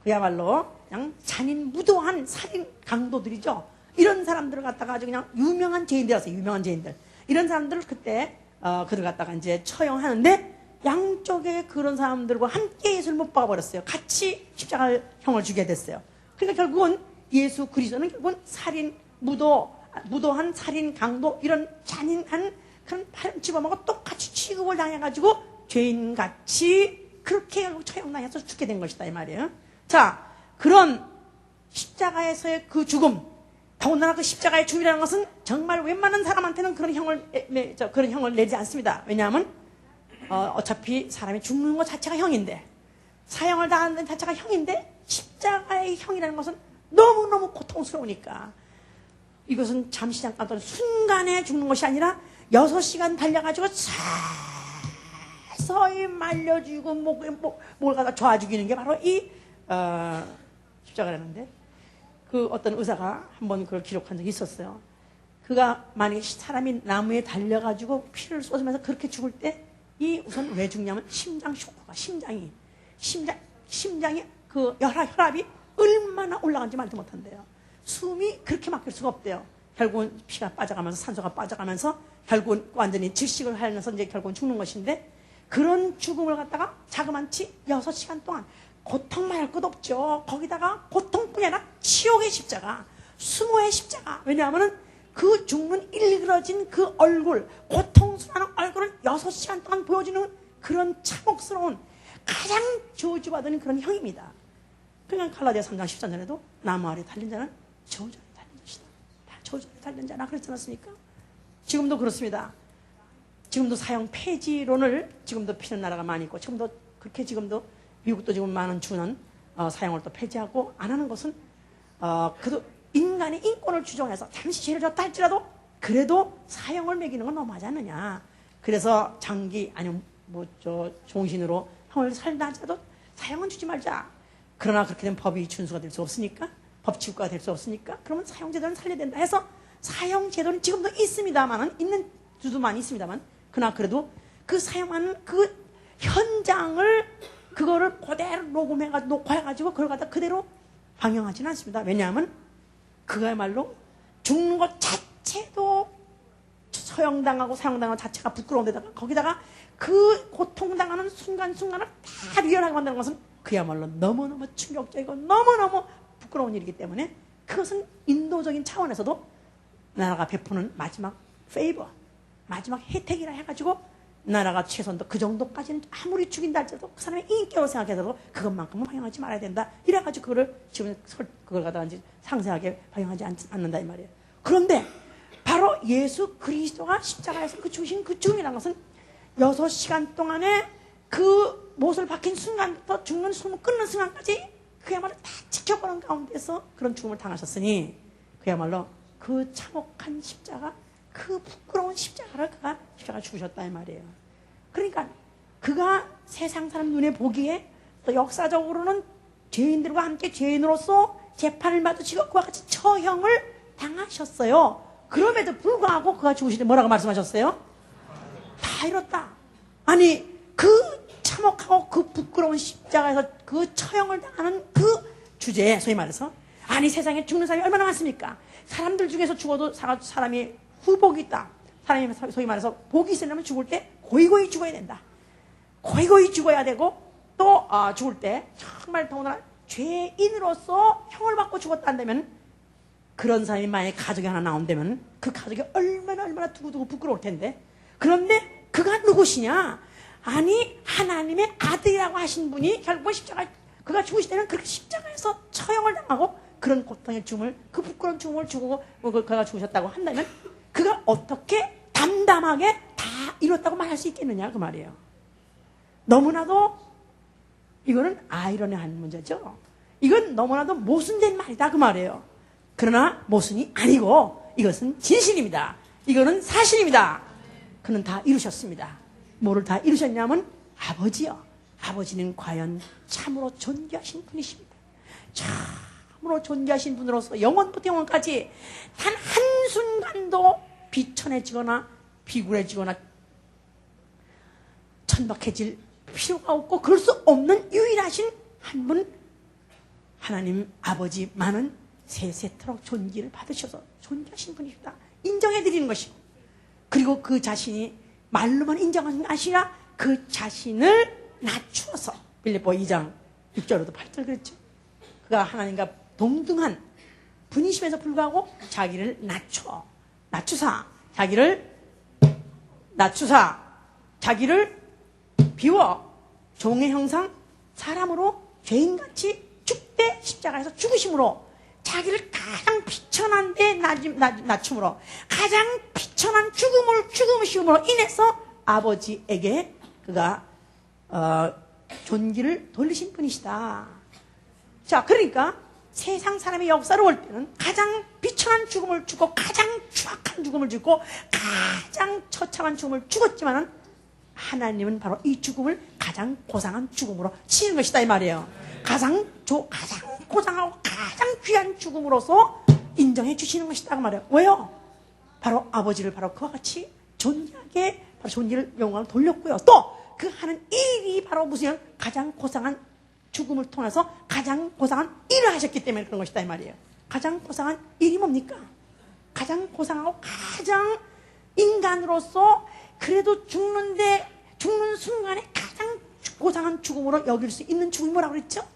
그야말로 그냥 잔인 무도한 살인 강도들이죠. 이런 사람들을 갖다가 아주 그냥 유명한 죄인들이었어요. 유명한 죄인들. 이런 사람들을 그때 그들 갖다가 이제 처형하는데 양쪽에 그런 사람들과 함께 예수를 못 박아버렸어요. 같이 십자가형을 주게 됐어요. 그러니까 결국은 예수 그리스도는 결국은 살인 무도한 살인 강도 이런 잔인한 그런 파렴치범하고 똑같이 취급을 당해가지고 죄인같이 그렇게 결국 처형당해서 죽게 된 것이다 이 말이에요. 자, 그런 십자가에서의 그 죽음 더군다나 그 십자가의 죽음이라는 것은 정말 웬만한 사람한테는 그런 형을 내지 않습니다. 왜냐하면 어차피 사람이 죽는 것 자체가 형인데 사형을 당하는 것 자체가 형인데 십자가의 형이라는 것은 너무너무 고통스러우니까 이것은 잠시 잠깐 순간에 죽는 것이 아니라 6시간 달려가지고 서서히 말려주고 뭘 갖다 저어 죽이는 게 바로 이 십자가라는데 그 어떤 의사가 한번 그걸 기록한 적이 있었어요. 그가 만약에 사람이 나무에 달려가지고 피를 쏟으면서 그렇게 죽을 때 이 우선 왜 죽냐면 심장 쇼크가 심장이 그 혈압이 얼마나 올라간지 말도 못한대요. 숨이 그렇게 막힐 수가 없대요. 결국은 피가 빠져가면서 산소가 빠져가면서 결국은 완전히 질식을 하면서 이제 결국은 죽는 것인데 그런 죽음을 갖다가 자그만치 6시간 동안 고통 말할 것 없죠. 거기다가 고통뿐이 아니라 치욕의 십자가, 수모의 십자가. 왜냐하면 그 죽는 일그러진 그 얼굴, 고통스러운 얼굴을 6시간 동안 보여주는 그런 참혹스러운 가장 저주받은 그런 형입니다. 그냥 갈라디아 3장 13절에도 나무 아래 달린 자는 저주에 달린 것이다. 다 저주에 달린 자라 그랬지 않습니까? 지금도 그렇습니다. 지금도 사형 폐지론을 지금도 피는 나라가 많이 있고 지금도 그렇게 지금도 미국도 지금 많은 주는 사형을 또 폐지하고 안 하는 것은 그래도 인간의 인권을 주장해서 잠시 죄를 졌다 할지라도 그래도 사형을 매기는 건 너무하지 않느냐. 그래서 장기 아니면 종신으로 형을 살다 할지라도 사형은 주지 말자. 그러나 그렇게 되면 법이 준수가 될 수 없으니까 법치국가가 될 수 없으니까 그러면 사형제도는 살려야 된다 해서 사형제도는 지금도 있습니다만은 있는 주도 많이 있습니다만 그러나 그래도 그 사용하는 그 현장을 그거를 그대로 녹음해가지고 녹화해가지고 그걸 갖다 그대로 방영하지는 않습니다. 왜냐하면 그야말로 죽는 것 자체도 처형당하고 사형당하는 자체가 부끄러운 데다가 거기다가 그 고통당하는 순간순간을 다 리얼하게 만드는 것은 그야말로 너무너무 충격적이고 너무너무 부끄러운 일이기 때문에 그것은 인도적인 차원에서도 나라가 베푸는 마지막 페이버, 마지막 혜택이라 해가지고 나라가 최소한도 그 정도까지는 아무리 죽인다 할지라도 그 사람의 인격으로 생각해서도 그것만큼은 방영하지 말아야 된다. 이래가지고 그거를 지금 그걸 갖다가 이제 상세하게 방영하지 않는다 이 말이에요. 그런데 바로 예수 그리스도가 십자가에서 그 죽으신 그 죽음이라는 것은 6시간 동안에 그 못을 박힌 순간부터 죽는 숨을 끊는 순간까지 그야말로 다 지켜보는 가운데서 그런 죽음을 당하셨으니 그야말로 그 참혹한 십자가 그 부끄러운 십자가를 그가 십자가 죽으셨다 이 말이에요. 그러니까 그가 세상 사람 눈에 보기에 또 역사적으로는 죄인들과 함께 죄인으로서 재판을 받으시고 그와 같이 처형을 당하셨어요. 그럼에도 불구하고 그가 죽으실 때 뭐라고 말씀하셨어요? 다 이뤘다. 아니 그 참혹하고 그 부끄러운 십자가에서 그 처형을 당하는 그 주제에 소위 말해서 아니 세상에 죽는 사람이 얼마나 많습니까? 사람들 중에서 죽어도 사람이 후복이 있다. 사람이 소위 말해서 복이 있으려면 죽을 때 고이고이 죽어야 된다. 고이고이 죽어야 되고 또 죽을 때 정말 더구나 죄인으로서 형을 받고 죽었다 한다면, 그런 사람이 만약에 가족이 하나 나온다면 그 가족이 얼마나 두고두고 부끄러울 텐데, 그런데 그가 누구시냐? 아니, 하나님의 아들이라고 하신 분이 결국 십자가, 그가 죽으실 때는 그렇게 십자가에서 처형을 당하고 그런 고통의 죽음을, 그 부끄러운 죽음을 죽고 그가 죽으셨다고 한다면 그가 어떻게 담담하게 다 이뤘다고 말할 수 있겠느냐 그 말이에요. 너무나도 이거는 아이러니한 문제죠. 이건 너무나도 모순된 말이다 그 말이에요. 그러나 모순이 아니고 이것은 진실입니다. 이거는 사실입니다. 그는 다 이루셨습니다. 뭐를 다 이루셨냐면 아버지요. 아버지는 과연 참으로 존귀하신 분이십니다. 참으로 존귀하신 분으로서 영원부터 영원까지 단 한순간도 비천해지거나 비굴해지거나 천박해질 필요가 없고 그럴 수 없는 유일하신 한 분, 하나님 아버지만은 세세토록 존귀를 받으셔서 존귀하신 분이십니다. 인정해드리는 것이고, 그리고 그 자신이 말로만 인정하는 것이 아니라 그 자신을 낮추어서, 빌립보 2장 6절로도 8절 그랬죠. 그가 하나님과 동등한 분이심에서 불구하고 자기를 낮추사 자기를 비워 종의 형상 사람으로 죄인같이 죽되 십자가에서 죽으심으로 자기를 가장 비천한 데 낮춤으로, 가장 비천한 죽음으로 인해서 아버지에게 그가 존귀를 돌리신 분이시다. 자, 그러니까 세상 사람의 역사를 볼 때는 가장 비천한 죽음을 죽고 가장 추악한 죽음을 죽고 가장 처참한 죽음을 죽었지만은 하나님은 바로 이 죽음을 가장 고상한 죽음으로 치는 것이다 이 말이에요. 가장 고상하고 가장 귀한 죽음으로서 인정해 주시는 것이다 그 말이에요. 왜요? 바로 아버지를 바로 그와 같이 존귀하게 바로 존귀를 영광을 돌렸고요. 또 그 하는 일이 바로 무슨 가장 고상한 죽음을 통해서 가장 고상한 일을 하셨기 때문에 그런 것이다 이 말이에요. 가장 고상한 일이 뭡니까? 가장 고상하고 가장 인간으로서 그래도 죽는 순간에 가장 고상한 죽음으로 여길 수 있는 죽음이 뭐라고 그랬죠?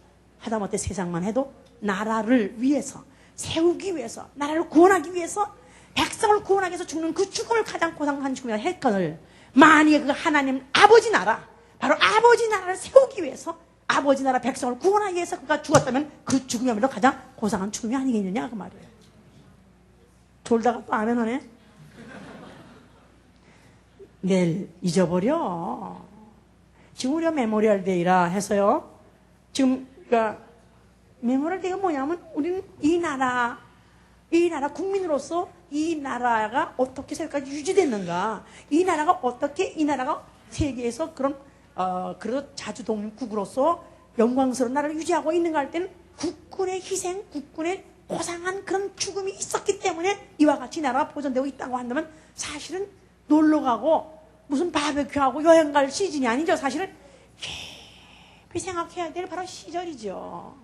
하다못해 세상만 해도 나라를 위해서 세우기 위해서, 나라를 구원하기 위해서, 백성을 구원하기 위해서 죽는 그 죽음을 가장 고상한 죽음이라 했거늘, 만약에 그 하나님 아버지 나라, 바로 아버지 나라를 세우기 위해서, 아버지 나라 백성을 구원하기 위해서 그가 죽었다면 그 죽음이야말로 가장 고상한 죽음이 아니겠느냐 그 말이에요. 졸다가 또 아멘 하네. 내일 잊어버려. 지금 우리가 메모리얼 데이라 해서요. 지금 그러니까 메모리얼 데이가 뭐냐면 우리는 이 나라 국민으로서 이 나라가 어떻게 세계까지 유지됐는가, 이 나라가 세계에서 그런 그래도 자주독립국으로서 영광스러운 나라를 유지하고 있는가 할 때는 국군의 희생, 국군의 고상한 그런 죽음이 있었기 때문에 이와 같이 나라가 보존되고 있다고 한다면 사실은 놀러가고 무슨 바베큐하고 여행 갈 시즌이 아니죠. 사실은 깊이 생각해야 될 바로 시절이죠.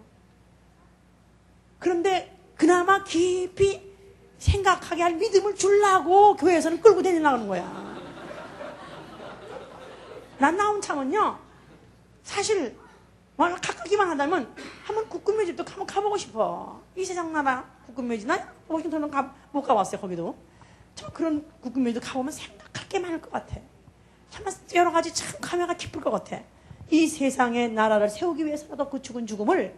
그런데 그나마 깊이 생각하게 할 믿음을 주려고 교회에서는 끌고 다니려는 거야. 난 나온 참은요, 사실 가깝기만 하다면 한번 국군묘지도 한번 가보고 싶어. 이 세상 나라 국군묘지, 나 워싱턴은 못 가봤어요. 거기도 참 그런 국군묘지도 가보면 생각할 게 많을 것 같아. 참 여러 가지 참 감회가 깊을 것 같아. 이 세상의 나라를 세우기 위해서라도 그 죽은 죽음을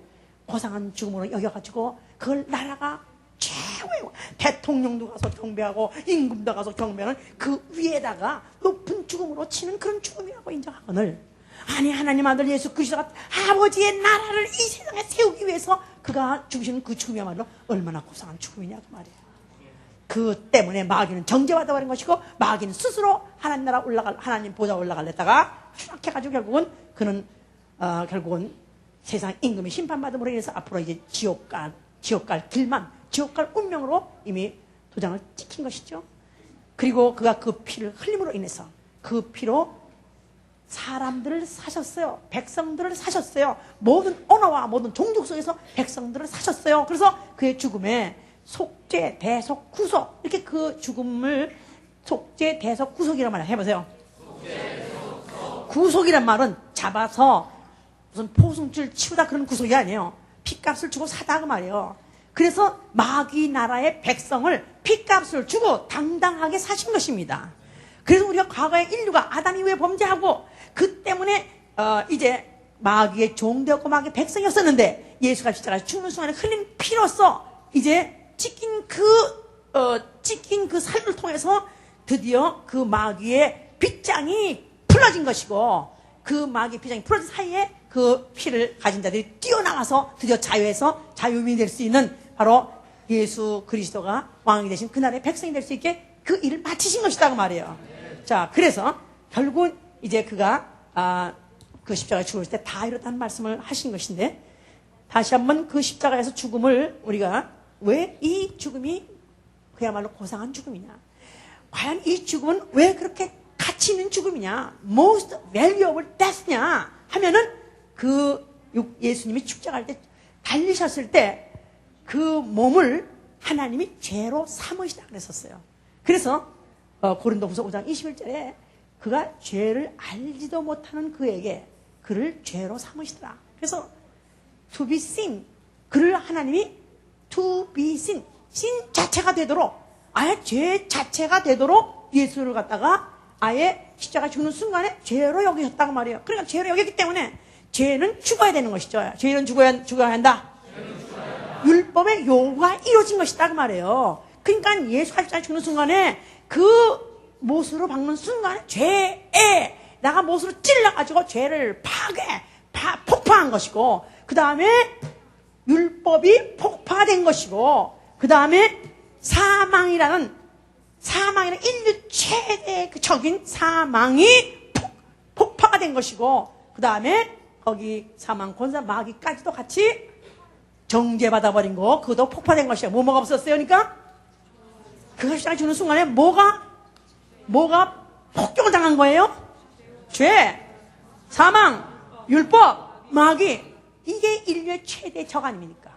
고상한 죽음으로 여겨가지고 그걸 나라가 최고의, 대통령도 가서 경배하고 임금도 가서 경배하는 그 위에다가 높은 죽음으로 치는 그런 죽음이라고 인정하거늘, 아니 하나님 아들 예수 그리스도가 아버지의 나라를 이 세상에 세우기 위해서 그가 죽으시는 그 죽음이야말로 얼마나 고상한 죽음이냐 그 말이야. 그 때문에 마귀는 정죄받아 버린 것이고, 마귀는 스스로 하나님 나라 하나님 보좌 올라갈랬다가 추락해가지고 결국은 세상 임금의 심판받음으로 인해서 앞으로 이제 지옥 갈 운명으로 이미 도장을 찍힌 것이죠. 그리고 그가 그 피를 흘림으로 인해서 그 피로 사람들을 사셨어요. 백성들을 사셨어요. 모든 언어와 모든 종족 속에서 백성들을 사셨어요. 그래서 그의 죽음에 속죄, 대속, 구속, 이렇게 그 죽음을 속죄, 대속, 구속이란 말을 해보세요. 구속이란 말은 잡아서 무슨 포승줄 치우다 그런 구속이 아니에요. 핏값을 주고 사다 그 말이에요. 그래서 마귀 나라의 백성을 핏값을 주고 당당하게 사신 것입니다. 그래서 우리가 과거에 인류가 아담 이후에 범죄하고 그 때문에 이제 마귀의 종되었고 마귀의 백성이었었는데 예수가 십자가에 죽는 순간에 흘린 피로써 이제 찢긴 그 살을 통해서 드디어 그 마귀의 빗장이 풀어진 것이고 그 마귀의 빗장이 풀어진 사이에 그 피를 가진 자들이 뛰어나와서 드디어 자유에서 자유민이 될 수 있는 바로 예수 그리스도가 왕이 되신 그날의 백성이 될 수 있게 그 일을 마치신 것이다 그 말이에요. 자, 그래서 결국 이제 그가 그 십자가에 죽을 때 다 이렇다는 말씀을 하신 것인데 다시 한번 그 십자가에서 죽음을 우리가 왜 이 죽음이 그야말로 고상한 죽음이냐, 과연 이 죽음은 왜 그렇게 가치 있는 죽음이냐, most valuable death냐 하면은 그 예수님이 축장할 때 달리셨을 때 그 몸을 하나님이 죄로 삼으시다 그랬었어요. 그래서 고린도후서 5장 21절에 그가 죄를 알지도 못하는 그에게 그를 죄로 삼으시더라. 그래서 to be sin, 그를 하나님이 to be sin, sin 자체가 되도록, 아예 죄 자체가 되도록 예수를 갖다가 아예 십자가 죽는 순간에 죄로 여기셨다고 말이에요. 그러니까 죄로 여겼기 때문에 죄는 죽어야 되는 것이죠. 죄는 죽어야 한다. 율법의 요구가 이루어진 것이다 그 말이에요. 그러니까 예수가 십자가에 죽는 순간에 그 못으로 박는 순간에 죄에 나가 못으로 찔러가지고 죄를 폭파한 것이고, 그 다음에 율법이 폭파된 것이고, 그 다음에 사망이라는 인류 최대의 그 적인 사망이 폭파가 된 것이고, 그 다음에 거기 사망 권사 마귀까지도 같이 정죄받아버린 거, 그것도 폭파된 것이야. 뭐가 없었어요? 그러니까 그가 십자가에 죽는 순간에 뭐가 폭격을 당한 거예요? 죄, 사망, 율법, 마귀. 이게 인류의 최대 적 아닙니까?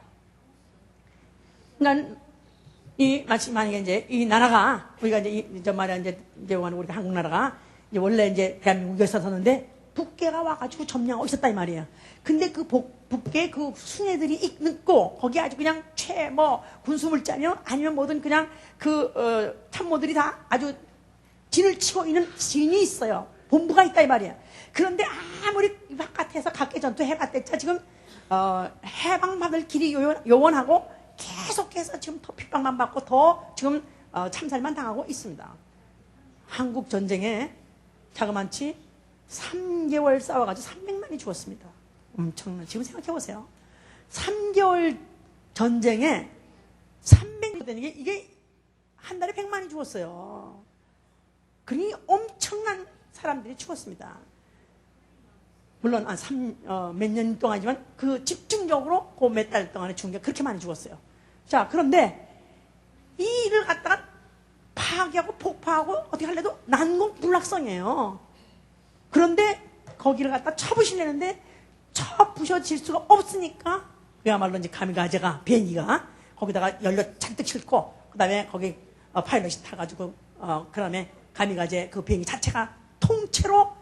그러니까 만약에 이제 이 나라가, 우리가 이제 말이야 이제 우리가 한국 나라가 이제 원래 이제 대한민국에 있었는데 북괴가 와가지고 점령하고 있었다 이 말이에요. 근데 그 북괴 그 순애들이 있고 거기 아주 그냥 군수물자며 아니면 뭐든 그냥 참모들이 다 아주 진을 치고 있는 진이 있어요. 본부가 있다 이 말이야. 그런데 아무리 바깥에서 각계 전투 해봤댔자 지금 해방받을 길이 요원하고 계속해서 지금 더 핍박만 받고 더 지금 참살만 당하고 있습니다. 한국 전쟁에 자그만치 3개월 싸워가지고 300만이 죽었습니다. 엄청난, 지금 생각해보세요. 3개월 전쟁에 300만 되는 게 이게 한 달에 100만이 죽었어요. 그러니 엄청난 사람들이 죽었습니다. 물론 몇 년 동안이지만 그 집중적으로 그 몇 달 동안에 죽은 게 그렇게 많이 죽었어요. 자, 그런데 이 일을 갖다가 파괴하고 폭파하고 어떻게 하려도 난공불락성이에요. 그런데 거기를 갖다 쳐부시려는데 쳐부셔질 수가 없으니까 그야말로 이제 가미가제가 비행기가 거기다가 연료 잔뜩 싣고 그 다음에 거기 파일럿이 타가지고 그 다음에 가미가제 그 비행기 자체가 통째로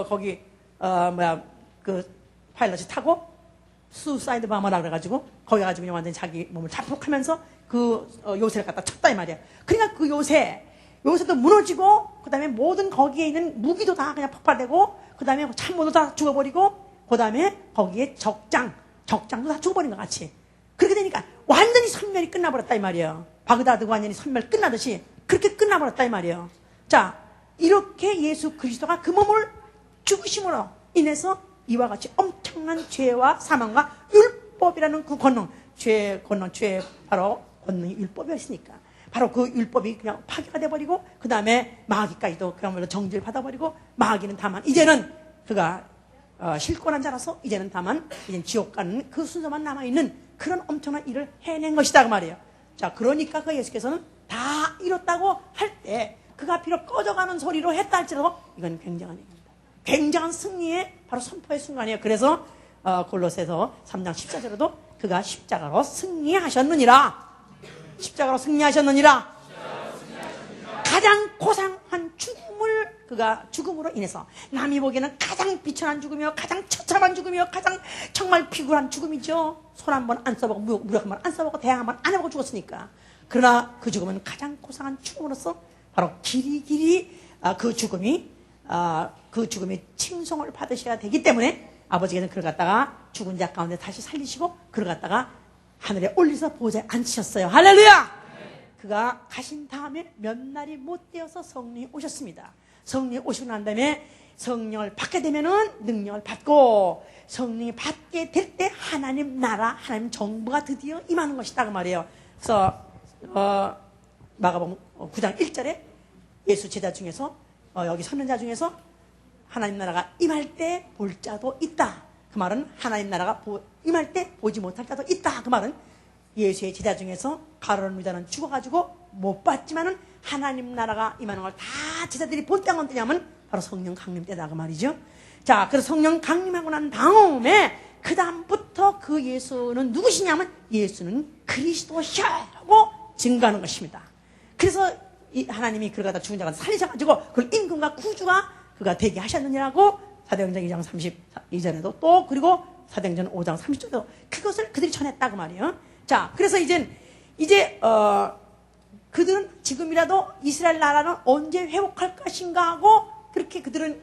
거기 그 파일럿이 타고 수사이드 바머라 그래가지고 거기 가지고 그냥 완전히 자기 몸을 자폭하면서 그 요새를 갖다 쳤다 이 말이야. 그러니까 그 요새도 무너지고 그 다음에 모든 거기에 있는 무기도 다 그냥 폭발되고 그 다음에 참모도 다 죽어버리고 그 다음에 거기에 적장도 다 죽어버린 것 같이 그렇게 되니까 완전히 선멸이 끝나버렸다 이 말이에요. 바그다드가 완전히 선멸 끝나듯이 그렇게 끝나버렸다 이 말이에요. 자, 이렇게 예수 그리스도가 그 몸을 죽으심으로 인해서 이와 같이 엄청난 죄와 사망과 율법이라는 그 권능, 죄 바로 권능이 율법이었으니까 바로 그 율법이 그냥 파괴가 돼버리고 그 다음에 마귀까지도 그야말로 정죄를 받아버리고 마귀는 다만 이제는 그가 실권한 자라서 이제는 다만 이제 지옥 가는 그 순서만 남아있는 그런 엄청난 일을 해낸 것이다 그 말이에요. 자, 그러니까 그 예수께서는 다 이뤘다고 할 때 그가 비록 꺼져가는 소리로 했다 할지라도 이건 굉장한 얘기입니다. 굉장한 승리의 바로 선포의 순간이에요. 그래서 골로새서 3장 14절에도 그가 십자가로 승리하셨느니라. 십자가로 승리하셨느니라. 가장 고상한 죽음을 그가 죽음으로 인해서 남이 보기에는 가장 비천한 죽음이요, 가장 처참한 죽음이요, 가장 정말 비굴한 죽음이죠. 손 한 번 안 써보고 무력 한 번 안 써보고 대항 한 번 안 해보고 죽었으니까. 그러나 그 죽음은 가장 고상한 죽음으로서 바로 길이길이 그 죽음이 칭송을 받으셔야 되기 때문에 아버지께서는 그를 갖다가 죽은 자 가운데 다시 살리시고 그를 갖다가 하늘에 올리서 보좌에 앉히셨어요. 할렐루야! 그가 가신 다음에 몇 날이 못 되어서 성령이 오셨습니다. 성령이 오시고 난 다음에 성령을 받게 되면은 능력을 받고, 성령이 받게 될 때 하나님 나라, 하나님 정부가 드디어 임하는 것이다 그 말이에요. 그래서 마가복음 9장 1절에 예수 제자 중에서 여기 서는 자 중에서 하나님 나라가 임할 때 볼 자도 있다. 그 말은 하나님 나라가 임할 때 보지 못할 자도 있다. 그 말은 예수의 제자 중에서 가룟 유다는 죽어가지고 못 봤지만은 하나님 나라가 임하는 걸 다 제자들이 볼 때가 언제냐면 바로 성령 강림 때다 그 말이죠. 자, 그래서 성령 강림하고 난 다음에 그 다음부터 그 예수는 누구시냐면 예수는 그리스도시라고 증거하는 것입니다. 그래서 하나님이 그를 갖다 죽은 자가 살리셔가지고 그걸 임금과 구주가 그가 되게 하셨느냐고 사도행전 2장 32절에도 또 그리고 사도행전 5장 30절에도 그것을 그들이 전했다 그 말이에요. 자, 그래서 이제 그들은 지금이라도 이스라엘 나라는 언제 회복할 것인가 하고 그렇게 그들은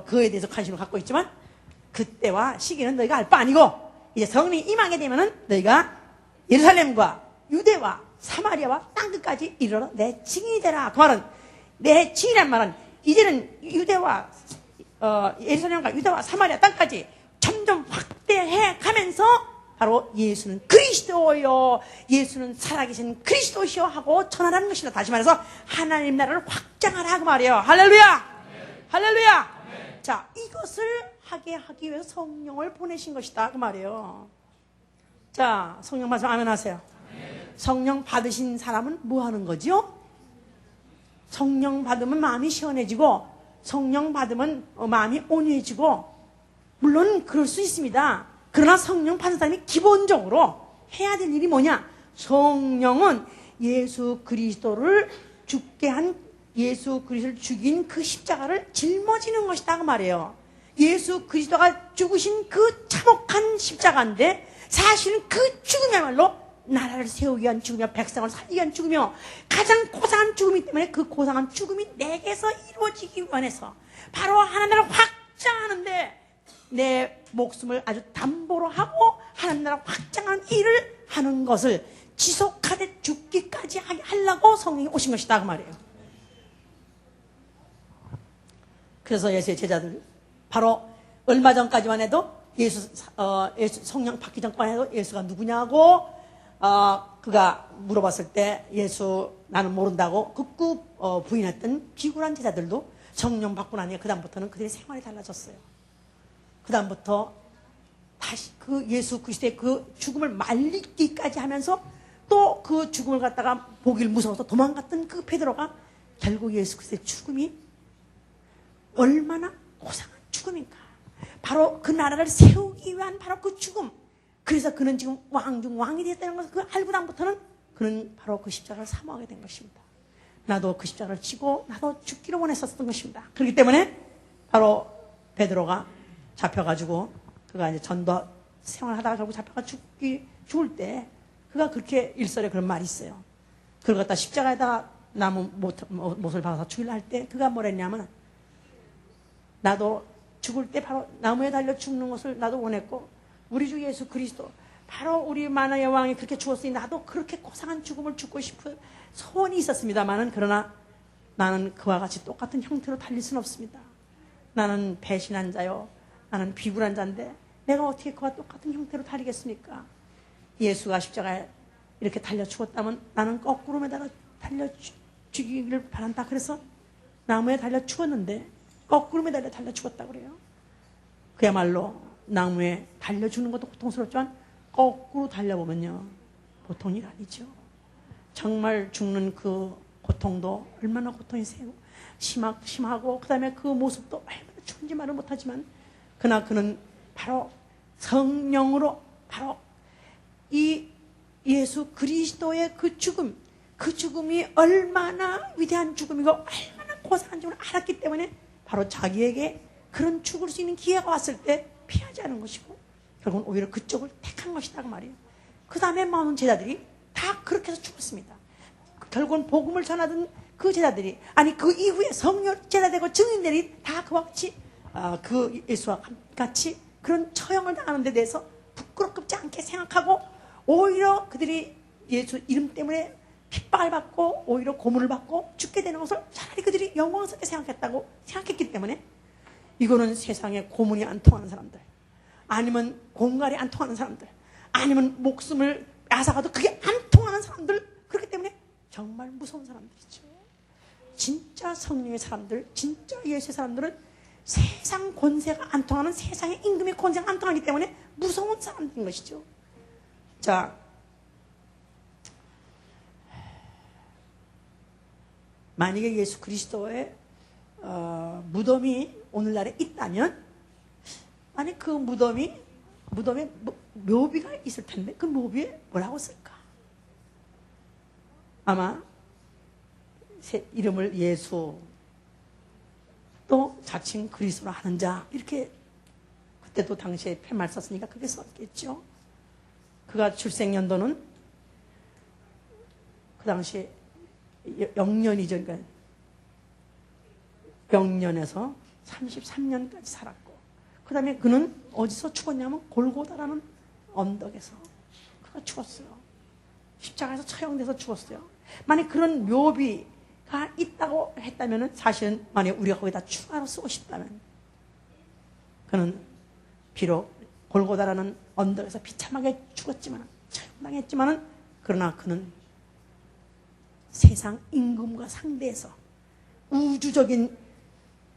그에 대해서 관심을 갖고 있지만 그때와 시기는 너희가 알 바 아니고 이제 성령이 임하게 되면은 너희가 예루살렘과 유대와 사마리아와 땅끝까지 이르러 내 증인이 되라. 그 말은 내 증인이란 말은 이제는 유대와 예루살렘과 유대와 사마리아 땅까지 점점 확대해 가면서 바로 예수는 그리스도요, 예수는 살아계신 그리스도시요 하고 전하라는 것이다. 다시 말해서 하나님 나라를 확장하라 그 말이에요. 할렐루야! 할렐루야! 자, 이것을 하기 위해서 성령을 보내신 것이다 그 말이에요. 자, 성령 말씀 아멘 하세요. 성령 받으신 사람은 뭐 하는 거죠? 성령 받으면 마음이 시원해지고, 성령 받으면 마음이 온유해지고, 물론 그럴 수 있습니다. 그러나 성령 받은 사람이 기본적으로 해야 될 일이 뭐냐? 성령은 예수 그리스도를 죽게 한, 예수 그리스도를 죽인 그 십자가를 짊어지는 것이다 그 말이에요. 예수 그리스도가 죽으신 그 참혹한 십자가인데 사실은 그 죽음이야말로 나라를 세우기 위한 죽음이며 백성을 살리기 위한 죽음이며 가장 고상한 죽음이기 때문에 그 고상한 죽음이 내게서 이루어지기 원해서 바로 하나님을 확장하는데 내 목숨을 아주 담보로 하고 하나님 나라 확장하는 일을 하는 것을 지속하되 죽기까지 하려고 성령이 오신 것이다 그 말이에요. 그래서 예수의 제자들 바로 얼마 전까지만 해도 예수 성령 받기 전까지 해도 예수가 누구냐고 그가 물어봤을 때 예수 나는 모른다고 극구 부인했던 비굴한 제자들도 성령 받고 나니 그 다음부터는 그들의 생활이 달라졌어요. 그 다음부터 다시 그 예수 그리스도의 그 죽음을 말리기까지 하면서 또 그 죽음을 갖다가 보기를 무서워서 도망갔던 그 베드로가 결국 예수 그리스도의 죽음이 얼마나 고상한 죽음인가. 바로 그 나라를 세우기 위한 바로 그 죽음. 그래서 그는 지금 왕 중 왕이 되었다는 것을 그 알고 나부터는 그는 바로 그 십자가를 사모하게 된 것입니다. 나도 그 십자가를 지고 나도 죽기를 원했었던 것입니다. 그렇기 때문에 바로 베드로가 잡혀가지고 그가 이제 전도 생활하다가 결국 잡혀가 죽을 때 그가 그렇게 일설에 그런 말이 있어요. 그걸 갖다 십자가에다가 나무 못을 박아서 죽이려 할 때 그가 뭐라 했냐면 나도 죽을 때 바로 나무에 달려 죽는 것을 나도 원했고 우리 주 예수 그리스도 바로 우리 만화의 왕이 그렇게 죽었으니 나도 그렇게 고상한 죽음을 죽고 싶은 소원이 있었습니다만은 그러나 나는 그와 같이 똑같은 형태로 달릴 수는 없습니다. 나는 배신한 자요, 나는 비굴한 자인데 내가 어떻게 그와 똑같은 형태로 달리겠습니까? 예수가 십자가에 이렇게 달려 죽었다면 나는 거꾸로 매달아 달려 죽이기를 바란다. 그래서 나무에 달려 죽었는데 거꾸로 매달려 달려 죽었다고 그래요. 그야말로 나무에 달려 죽는 것도 고통스럽지만 거꾸로 달려보면요 보통 일 아니죠. 정말 죽는 그 고통도 얼마나 고통이 세고 심하고 그 다음에 그 모습도 얼마나 죽은지 말을 못하지만 그러나 그는 바로 성령으로 바로 이 예수 그리스도의 그 죽음이 얼마나 위대한 죽음이고 얼마나 고상한 죽음을 알았기 때문에 바로 자기에게 그런 죽을 수 있는 기회가 왔을 때 피하지 않은 것이고 결국은 오히려 그쪽을 택한 것이다 그 말이에요. 그 다음에 많은 제자들이 다 그렇게 해서 죽었습니다. 결국은 복음을 전하던 그 제자들이, 아니 그 이후에 성령 제자되고 증인들이 다 그와 같이 그 예수와 같이 그런 처형을 당하는 데 대해서 부끄럽지 않게 생각하고 오히려 그들이 예수 이름 때문에 핍박을 받고 오히려 고문을 받고 죽게 되는 것을 차라리 그들이 영광스럽게 생각했다고 생각했기 때문에 이거는 세상에 고문이 안 통하는 사람들, 아니면 공갈이 안 통하는 사람들, 아니면 목숨을 앗아가도 그게 안 통하는 사람들, 그렇기 때문에 정말 무서운 사람들이죠. 진짜 성령의 사람들, 진짜 예수의 사람들은 세상 권세가 안 통하는, 세상의 임금의 권세가 안 통하기 때문에 무서운 사람들인 것이죠. 자, 만약에 예수 그리스도의 무덤이 오늘날에 있다면, 아니 그 무덤에 묘비가 있을 텐데 그 묘비에 뭐라고 쓸까? 아마 이름을 예수, 또 자칭 그리스도라 하는 자, 이렇게 그때도 당시에 팻말 썼으니까 그게 썼겠죠. 그가 출생연도는 그 당시에 영년이죠. 그러니까 영년에서 33년까지 살았고, 그 다음에 그는 어디서 죽었냐면 골고다라는 언덕에서 그가 죽었어요. 십자가에서 처형돼서 죽었어요. 만약 그런 묘비가 있다고 했다면, 사실은 만약 우리가 거기다 추가로 쓰고 싶다면, 그는 비록 골고다라는 언덕에서 비참하게 죽었지만, 처형당했지만, 그러나 그는 세상 임금과 상대해서 우주적인,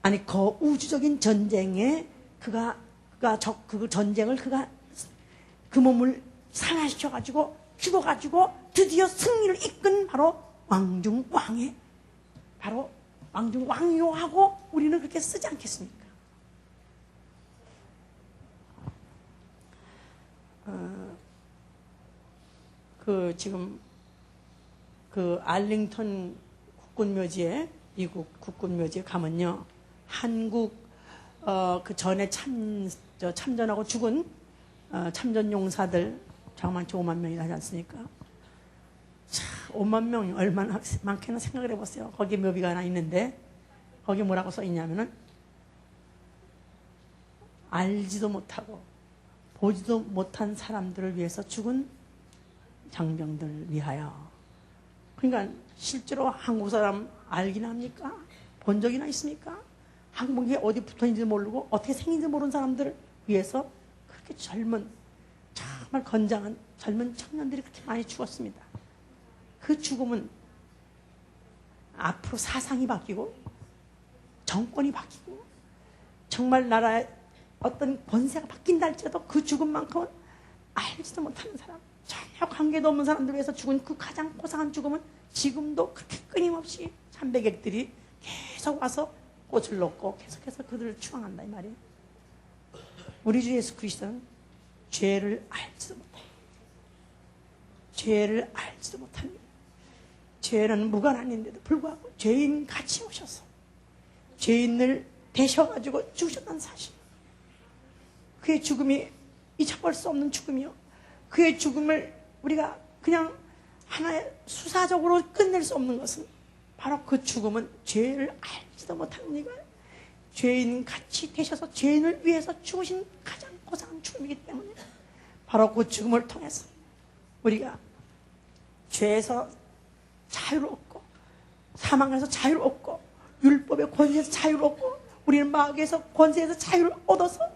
아니 거우주적인 전쟁에 그 전쟁을 그 몸을 산화시켜가지고 죽어가지고 드디어 승리를 이끈 바로 왕중왕의, 바로 왕중왕요하고 우리는 그렇게 쓰지 않겠습니까? 지금 그 알링턴 국군묘지에, 미국 국군묘지에 가면요, 한국 그 전에 참전하고 죽은 참전 용사들 장만치 5만 명이나 하지 않습니까? 참 5만 명이 얼마나 많게나 생각을 해보세요. 거기에 묘비가 하나 있는데 거기 뭐라고 써 있냐면은 알지도 못하고 보지도 못한 사람들을 위해서 죽은 장병들 위하여. 그러니까 실제로 한국 사람 알긴 합니까? 본 적이나 있습니까? 한국에 어디 붙어있는지 모르고 어떻게 생긴지 모르는 사람들을 위해서 그렇게 정말 건장한 젊은 청년들이 그렇게 많이 죽었습니다. 그 죽음은 앞으로 사상이 바뀌고 정권이 바뀌고 정말 나라의 어떤 권세가 바뀐다 할지라도 그 죽음만큼은 알지도 못하는 사람, 전혀 관계도 없는 사람들 위해서 죽은 그 가장 고상한 죽음은 지금도 그렇게 끊임없이 참배객들이 계속 와서 꽃을 놓고 계속해서 그들을 추앙한다 이 말이에요. 우리 주 예수 그리스도는 죄를 알지도 못해요. 죄를 알지도 못합니다. 죄는 무관한인데도 불구하고 죄인 같이 오셔서 죄인을 되셔가지고 죽으셨다는 사실, 그의 죽음이 잊어버릴 수 없는 죽음이요, 그의 죽음을 우리가 그냥 하나의 수사적으로 끝낼 수 없는 것은 바로 그 죽음은 죄를 알지도 못하는 이가 죄인 같이 되셔서 죄인을 위해서 죽으신 가장 고상한 죽음이기 때문에 바로 그 죽음을 통해서 우리가 죄에서 자유를 얻고 사망에서 자유를 얻고 율법의 권세에서 자유를 얻고 우리는 마귀에서 권세에서 자유를 얻어서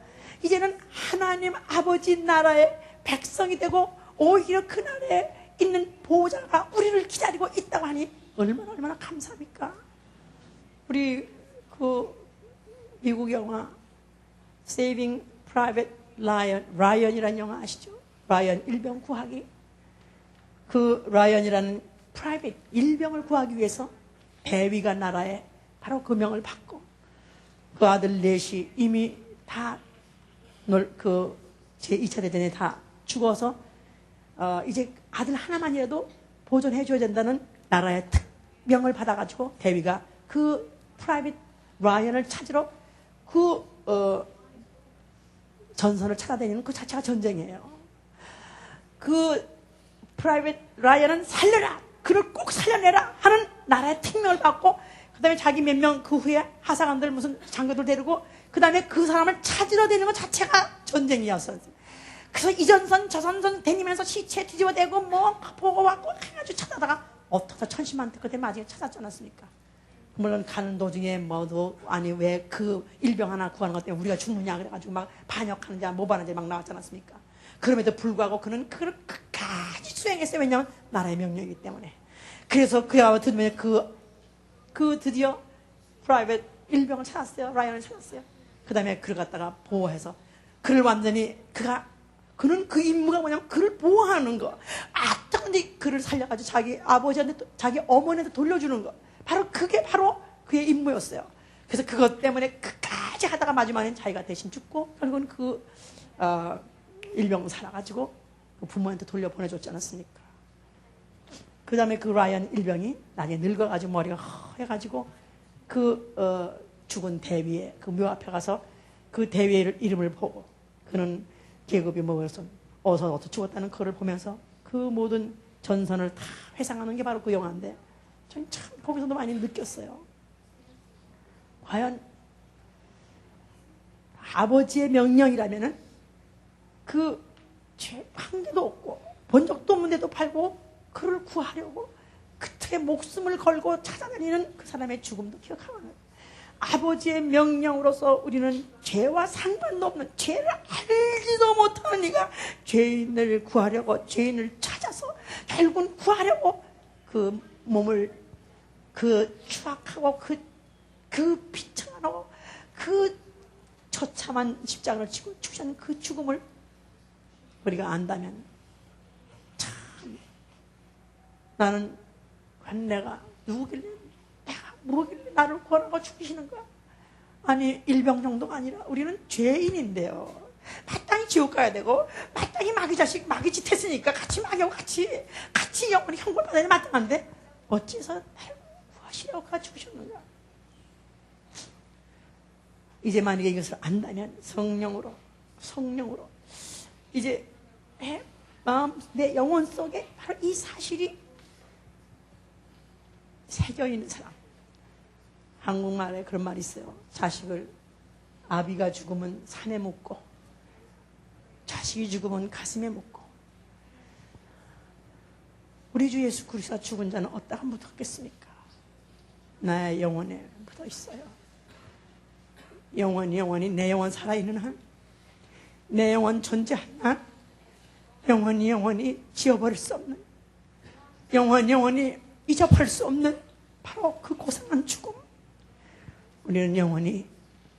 이제는 하나님 아버지 나라의 백성이 되고 오히려 그 나라에 있는 보호자가 우리를 기다리고 있다고 하니 얼마나 감사합니까? 우리 그 미국 영화 Saving Private 라이언이라는 영화 아시죠? 라이언 일병 구하기. 그 라이언이라는 프라이빗 일병을 구하기 위해서 대위가 나라에 바로 그 명을 받고 그 아들 넷이 이미 다 그 제2차 대전에 다 죽어서 이제 아들 하나만이라도 보존해 줘야 된다는 나라의 특명을 받아가지고 대위가 그 프라이빗 라이언을 찾으러 전선을 찾아다니는 그 자체가 전쟁이에요. 그 프라이빗 라이언은 살려라, 그를 꼭 살려내라 하는 나라의 특명을 받고, 그 다음에 자기 몇 명 그 후에 하사관들 무슨 장교들 데리고 그 다음에 그 사람을 찾으러 다니는 것 자체가 전쟁이었어요. 그래서 이 전선 저 전선 다니면서 시체 뒤집어대고 뭐 보고 왔고 해가지고 찾아다가 어떻게 천신만태 그때 마지막에 찾았지 않았습니까? 물론 가는 도중에 뭐도 아니 왜 그 일병 하나 구하는 것 때문에 우리가 죽느냐 그래가지고 막 반역하는지 모반하는지 막 나왔지 않았습니까? 그럼에도 불구하고 그는 그걸 끝까지 수행했어요. 왜냐하면 나라의 명령이기 때문에. 그래서 그야 드디어 드디어 프라이빗 일병을 찾았어요. 라이언을 찾았어요. 그 다음에 그를 갖다가 보호해서 그를 완전히 그는 그 임무가 뭐냐면 그를 보호하는 거. 어떤지 그를 살려가지고 자기 아버지한테 자기 어머니한테 돌려주는 거. 바로 그게 바로 그의 임무였어요. 그래서 그것 때문에 끝까지 하다가 마지막에는 자기가 대신 죽고 결국은 일병 살아가지고 그 부모한테 돌려보내줬지 않았습니까? 그 다음에 그 라이언 일병이 나중에 늙어가지고 머리가 허해가지고 죽은 대위에 그 묘 앞에 가서 그 대위의 이름을 보고 그는 계급이 뭐여서 어서 죽었다는 그를 보면서 그 모든 전선을 다 회상하는 게 바로 그 영화인데 저는 참 거기서도 많이 느꼈어요. 과연 아버지의 명령이라면은 한 개도 없고 본 적도 없는데도 팔고 그를 구하려고 그토록 목숨을 걸고 찾아다니는 그 사람의 죽음도 기억하는 거예요. 아버지의 명령으로서 우리는 죄와 상관도 없는 죄를 알지도 못하는 이가 죄인을 구하려고 죄인을 찾아서 결국은 구하려고 그 몸을 추악하고 그 비참하고 그 처참한 십자가를 지고 죽으신 그 죽음을 우리가 안다면 참 나는 내가 누구길래 뭐길래 나를 구하라고 죽이시는가? 아니 일병 정도가 아니라 우리는 죄인인데요. 마땅히 지옥 가야 되고 마땅히 마귀 짓 했으니까 같이 마귀하고 같이 영원히 형벌 받아야 마땅한데 어째서 나를 구하시려고 그가 죽으셨는가? 이제 만약에 이것을 안다면 성령으로 이제 내 영혼 속에 바로 이 사실이 새겨 있는 사람. 한국말에 그런 말이 있어요. 자식을 아비가 죽으면 산에 묻고 자식이 죽으면 가슴에 묻고 우리 주 예수 그리스도가 죽은 자는 어디다가 묻었겠습니까? 나의 영혼에 묻어 있어요. 영원히 내 영혼 살아있는 한, 내 영혼 존재한 한, 영원히 지워버릴 수 없는, 영원히 잊어버릴 수 없는 바로 그 고상한 죽음. 우리는 영원히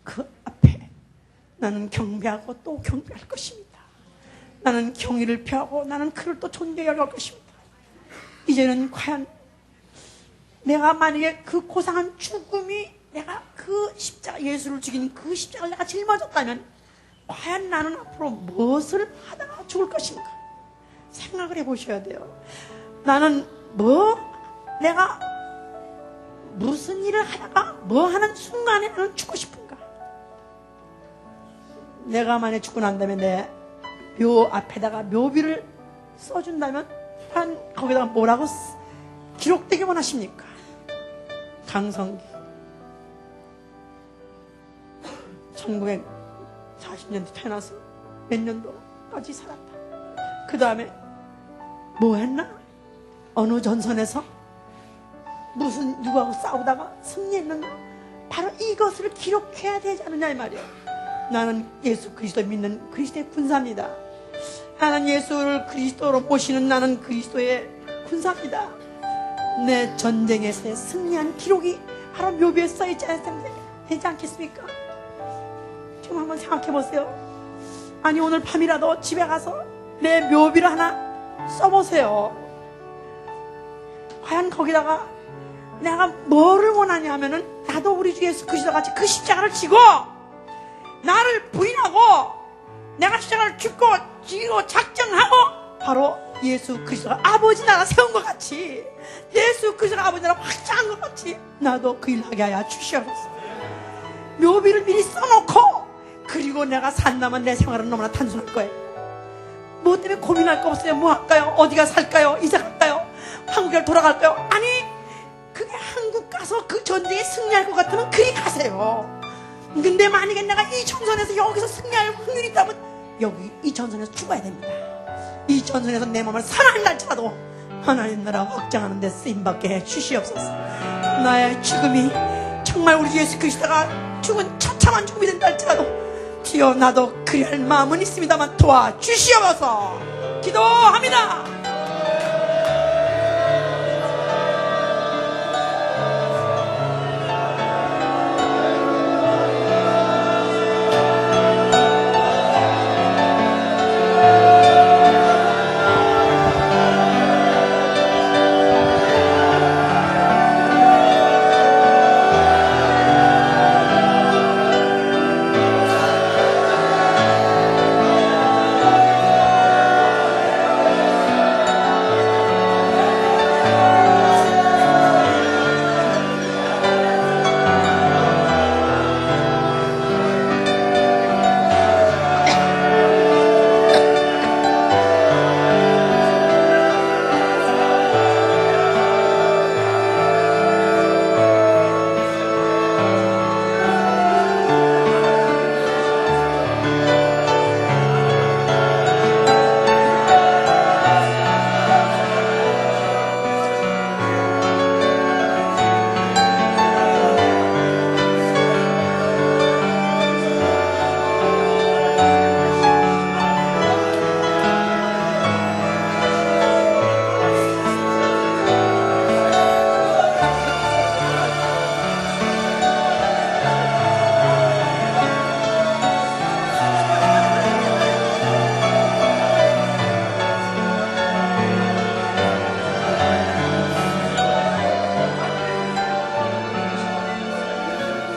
그 앞에 나는 경배하고 또 경배할 것입니다. 나는 경의를 표하고 나는 그를 또 존경할 것입니다. 이제는 과연 내가 만약에 그 고상한 죽음이 내가 그 십자가 예수를 죽인 그 십자가를 내가 짊어졌다면 과연 나는 앞으로 무엇을 하다가 죽을 것인가 생각을 해보셔야 돼요. 나는 내가 무슨 일을 하다가 뭐 하는 순간에 나는 죽고 싶은가? 내가 만약에 죽고 난다면 내 묘 앞에다가 묘비를 써준다면 과연 거기다가 뭐라고 기록되게 원하십니까? 강성기 1940년대 태어나서 몇 년도까지 살았다. 그 다음에 뭐 했나? 어느 전선에서 무슨 누구하고 싸우다가 승리했는가? 바로 이것을 기록해야 되지 않느냐 이 말이에요. 나는 예수 그리스도 믿는 그리스도의 군사입니다. 나는 예수를 그리스도로 모시는 나는 그리스도의 군사입니다. 내 전쟁에서의 승리한 기록이 바로 묘비에 써있지 되지 않겠습니까? 지금 한번 생각해 보세요. 아니 오늘 밤이라도 집에 가서 내 묘비를 하나 써보세요. 과연 거기다가 내가 뭐를 원하냐 하면은 나도 우리 주 예수 그리스도 같이 그 십자가를 지고 나를 부인하고 내가 십자가를 짚고 지고 작정하고 바로 예수 그리스도가 아버지 나라 세운 것 같이, 예수 그리스도가 아버지 나라 확장한 것 같이 나도 그 일 하게 하여 주시옵소서. 묘비를 미리 써놓고, 그리고 내가 산다면 내 생활은 너무나 단순할 거예요. 뭐 때문에 고민할 거 없어요. 뭐 할까요? 어디가 살까요? 이사 갈까요? 한국에 돌아갈까요? 아니, 그게 한국 가서 그 전쟁에 승리할 것 같으면 그리 가세요. 근데 만약에 내가 이 전선에서 여기서 승리할 확률이 있다면 여기 이 전선에서 죽어야 됩니다. 이 전선에서 내 몸을 살아낸다 할지라도 하나님 나라 확장하는 데 쓰임받게 해 주시옵소서. 나의 죽음이 정말 우리 예수 그리스도가 죽은 처참한 죽음이 된다 할지라도 주여 나도 그리할 마음은 있습니다만 도와주시옵소서. 기도합니다.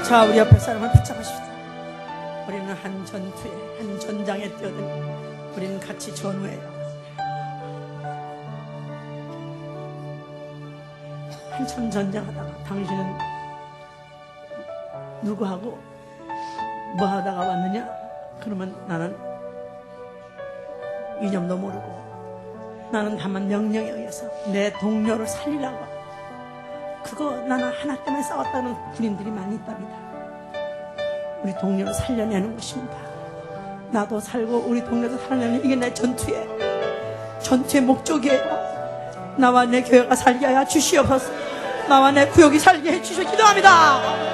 자, 우리 옆에 사람을 붙잡으십시다. 우리는 한 전투에, 한 전장에 뛰어드니 우리는 같이 전우예요. 한참 전쟁하다가 당신은 누구하고 뭐 하다가 왔느냐? 그러면 나는 이념도 모르고 나는 다만 명령에 의해서 내 동료를 살리라고, 그거 나는 하나 때문에 싸웠다는 군인들이 많이 있답니다. 우리 동료를 살려내는 것입니다. 나도 살고 우리 동료도 살려내는, 이게 내 전투의 목적이에요. 나와 내 교회가 살게 하여 주시옵소서. 나와 내 구역이 살게 해 주시옵소서. 기도합니다.